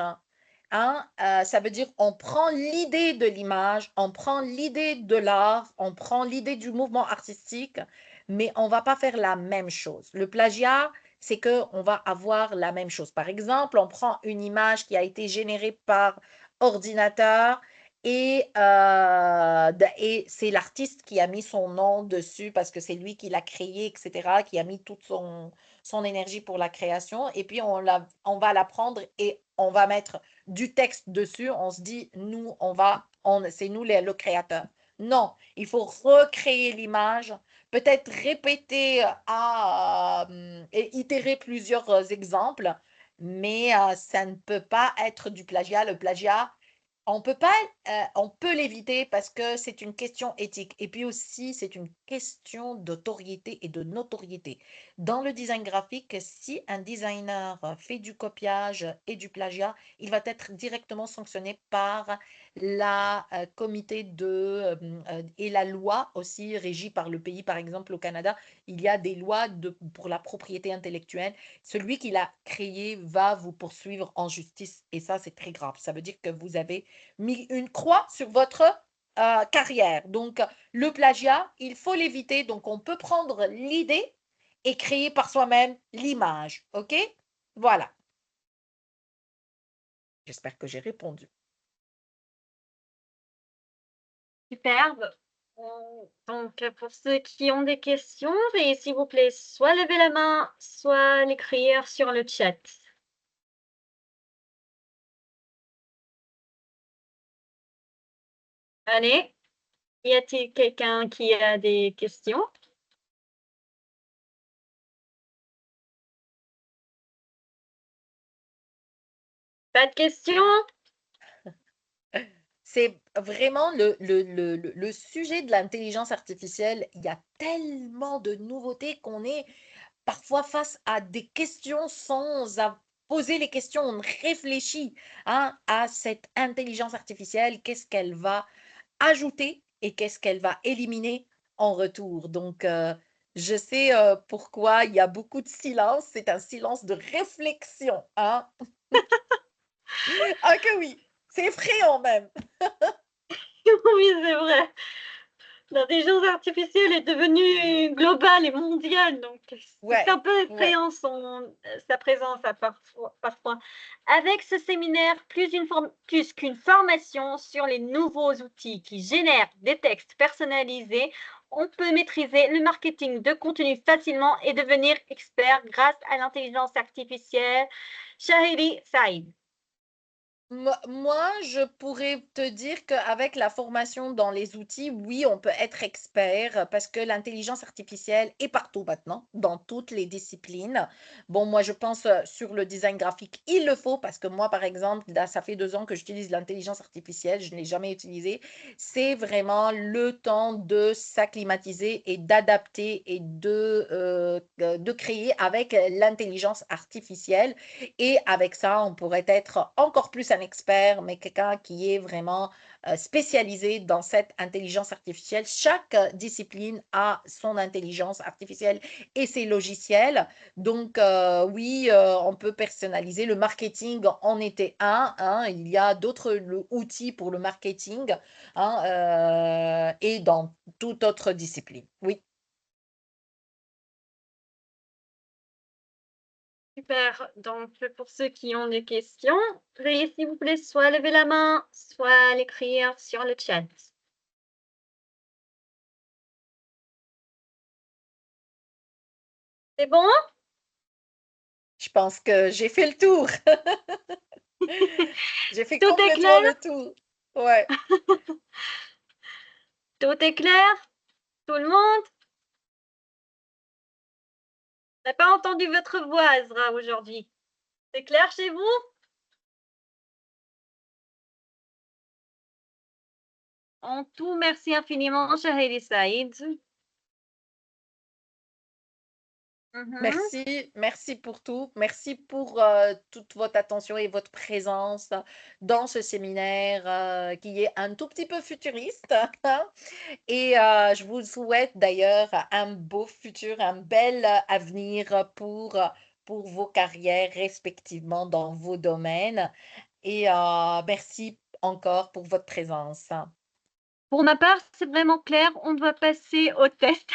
Hein, ça veut dire on prend l'idée de l'image, on prend l'idée de l'art, on prend l'idée du mouvement artistique, mais on va pas faire la même chose. Le plagiat, c'est qu'on va avoir la même chose. Par exemple, on prend une image qui a été générée par ordinateur et c'est l'artiste qui a mis son nom dessus parce que c'est lui qui l'a créé, etc., qui a mis toute son énergie pour la création. Et puis, on va la prendre et on va mettre du texte dessus. On se dit, nous, c'est nous le créateur. Non, il faut recréer l'image, peut-être répéter et itérer plusieurs exemples, mais ça ne peut pas être du plagiat. Le plagiat, on peut pas, on peut l'éviter parce que c'est une question éthique. Et puis aussi, c'est une question d'autorité et de notoriété. Dans le design graphique, si un designer fait du copiage et du plagiat, il va être directement sanctionné par la comité et la loi aussi régie par le pays. Par exemple, au Canada, il y a des lois pour la propriété intellectuelle. Celui qui l'a créé va vous poursuivre en justice et ça, c'est très grave. Ça veut dire que vous avez mis une croix sur votre carrière. Donc, le plagiat, il faut l'éviter. Donc, on peut prendre l'idée et créer par soi-même l'image. OK? Voilà. J'espère que j'ai répondu. Superbe. Donc, pour ceux qui ont des questions, veuillez s'il vous plaît soit lever la main, soit l'écrire sur le chat. Allez, y a-t-il quelqu'un qui a des questions? Pas de questions? C'est vraiment le sujet de l'intelligence artificielle. Il y a tellement de nouveautés qu'on est parfois face à des questions sans poser les questions. On réfléchit hein, à cette intelligence artificielle, qu'est-ce qu'elle va ajouter et qu'est-ce qu'elle va éliminer en retour. Donc, je sais pourquoi il y a beaucoup de silence. C'est un silence de réflexion. Hein? Ah que oui, c'est effrayant même. Oui, c'est vrai. L'intelligence artificielle est devenue globale et mondiale, donc Ouais, c'est un peu ouais. effrayant sa présence parfois. Avec ce séminaire, plus qu'une formation sur les nouveaux outils qui génèrent des textes personnalisés, on peut maîtriser le marketing de contenu facilement et devenir expert grâce à l'intelligence artificielle. Shahidi Saïd. Moi, je pourrais te dire qu'avec la formation dans les outils, oui, on peut être expert parce que l'intelligence artificielle est partout maintenant, dans toutes les disciplines. Bon, moi, je pense sur le design graphique, il le faut parce que moi, par exemple, là, ça fait 2 ans que j'utilise l'intelligence artificielle, je ne l'ai jamais utilisée. C'est vraiment le temps de s'acclimatiser et d'adapter et de créer avec l'intelligence artificielle. Et avec ça, on pourrait être encore plus un expert, mais quelqu'un qui est vraiment spécialisé dans cette intelligence artificielle. Chaque discipline a son intelligence artificielle et ses logiciels. Donc, oui, on peut personnaliser. Le marketing en était un, hein. Il y a d'autres outils pour le marketing, hein, et dans toute autre discipline. Oui. Super. Donc, pour ceux qui ont des questions, veuillez s'il vous plaît soit lever la main, soit l'écrire sur le chat. C'est bon? Je pense que j'ai fait le tour. J'ai fait Tout est complètement clair? le tour. Ouais. Tout est clair? Tout le monde? Je n'ai pas entendu votre voix, Azra, aujourd'hui. C'est clair chez vous? En tout, merci infiniment, Shahidi Saïd. Merci pour tout. Merci pour toute votre attention et votre présence dans ce séminaire qui est un tout petit peu futuriste. Et je vous souhaite d'ailleurs un beau futur, un bel avenir pour vos carrières respectivement dans vos domaines. Et merci encore pour votre présence. Pour ma part, c'est vraiment clair. On doit passer au test.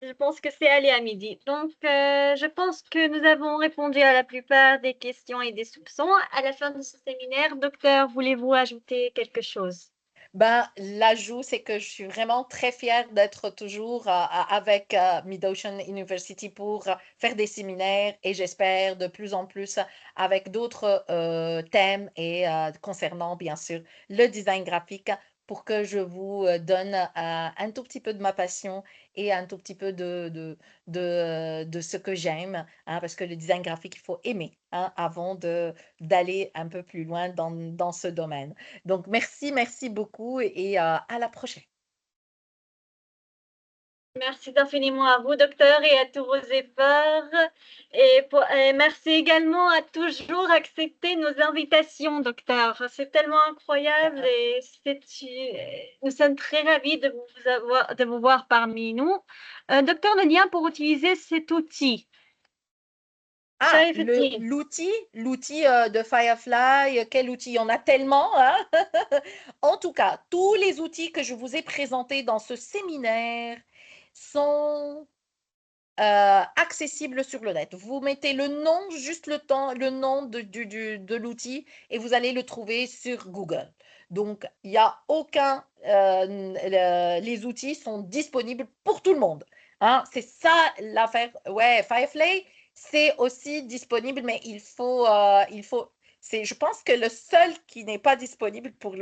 Je pense que c'est allé à midi. Donc, je pense que nous avons répondu à la plupart des questions et des soupçons. À la fin de ce séminaire, docteur, voulez-vous ajouter quelque chose? Ben, l'ajout, c'est que je suis vraiment très fière d'être toujours avec Mid-Ocean University pour faire des séminaires et j'espère de plus en plus avec d'autres thèmes et concernant bien sûr le design graphique pour que je vous donne un tout petit peu de ma passion et un tout petit peu de ce que j'aime, hein, parce que le design graphique, il faut aimer, hein, avant d'aller un peu plus loin dans ce domaine. Donc, merci beaucoup et à la prochaine. Merci infiniment à vous, docteur, et à tous vos efforts. Et merci également à toujours accepter nos invitations, docteur. C'est tellement incroyable et nous sommes très ravis de vous voir parmi nous. Docteur, le lien pour utiliser cet outil. Ah, Sharifuddin. l'outil de Firefly, quel outil? Il y en a tellement, hein? En tout cas, tous les outils que je vous ai présentés dans ce séminaire sont accessible sur le net. Vous mettez le nom, juste le nom de l'outil et vous allez le trouver sur Google. Donc, il n'y a aucun, les outils sont disponibles pour tout le monde. Hein, c'est ça l'affaire. Ouais, Firefly, c'est aussi disponible, mais je pense que le seul qui n'est pas disponible pour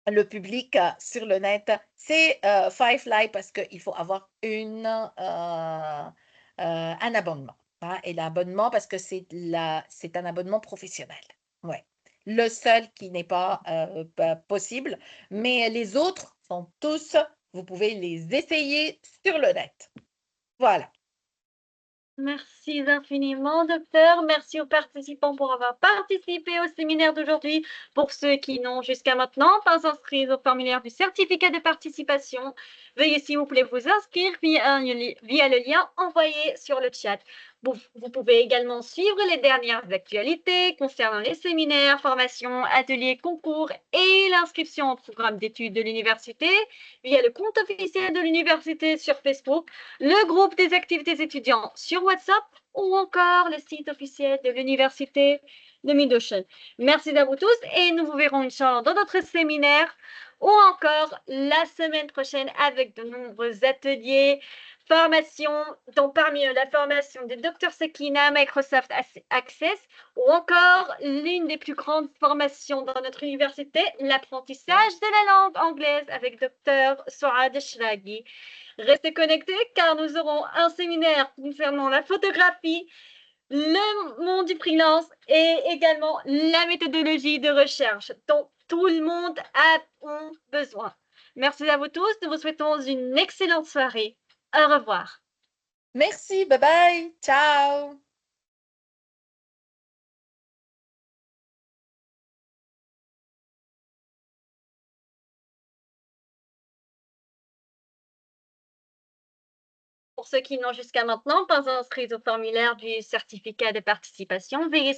le public sur le net, c'est Firefly parce qu'il faut avoir un abonnement, hein, et l'abonnement parce que c'est un abonnement professionnel. Ouais. Le seul qui n'est pas possible, mais les autres sont tous, vous pouvez les essayer sur le net. Voilà. Merci infiniment, docteur. Merci aux participants pour avoir participé au séminaire d'aujourd'hui. Pour ceux qui n'ont jusqu'à maintenant pas inscrit au formulaire du certificat de participation, veuillez s'il vous plaît vous inscrire via le lien envoyé sur le chat. Vous pouvez également suivre les dernières actualités concernant les séminaires, formations, ateliers, concours et l'inscription au programme d'études de l'université via le compte officiel de l'université sur Facebook, le groupe des activités étudiants sur WhatsApp ou encore le site officiel de l'université de Mid-Ocean. Merci à vous tous et nous vous verrons Inch'Allah dans notre séminaire ou encore la semaine prochaine avec de nombreux ateliers, formations, dont parmi eux la formation de Dr Sekina, Microsoft Access, ou encore l'une des plus grandes formations dans notre université, l'apprentissage de la langue anglaise avec Dr Souad Shraghi. Restez connectés car nous aurons un séminaire concernant la photographie, le monde du freelance et également la méthodologie de recherche dont tout le monde a besoin. Merci à vous tous, nous vous souhaitons une excellente soirée. Au revoir. Merci, bye bye, ciao. Pour ceux qui n'ont jusqu'à maintenant pas inscrit au formulaire du certificat de participation, veuillez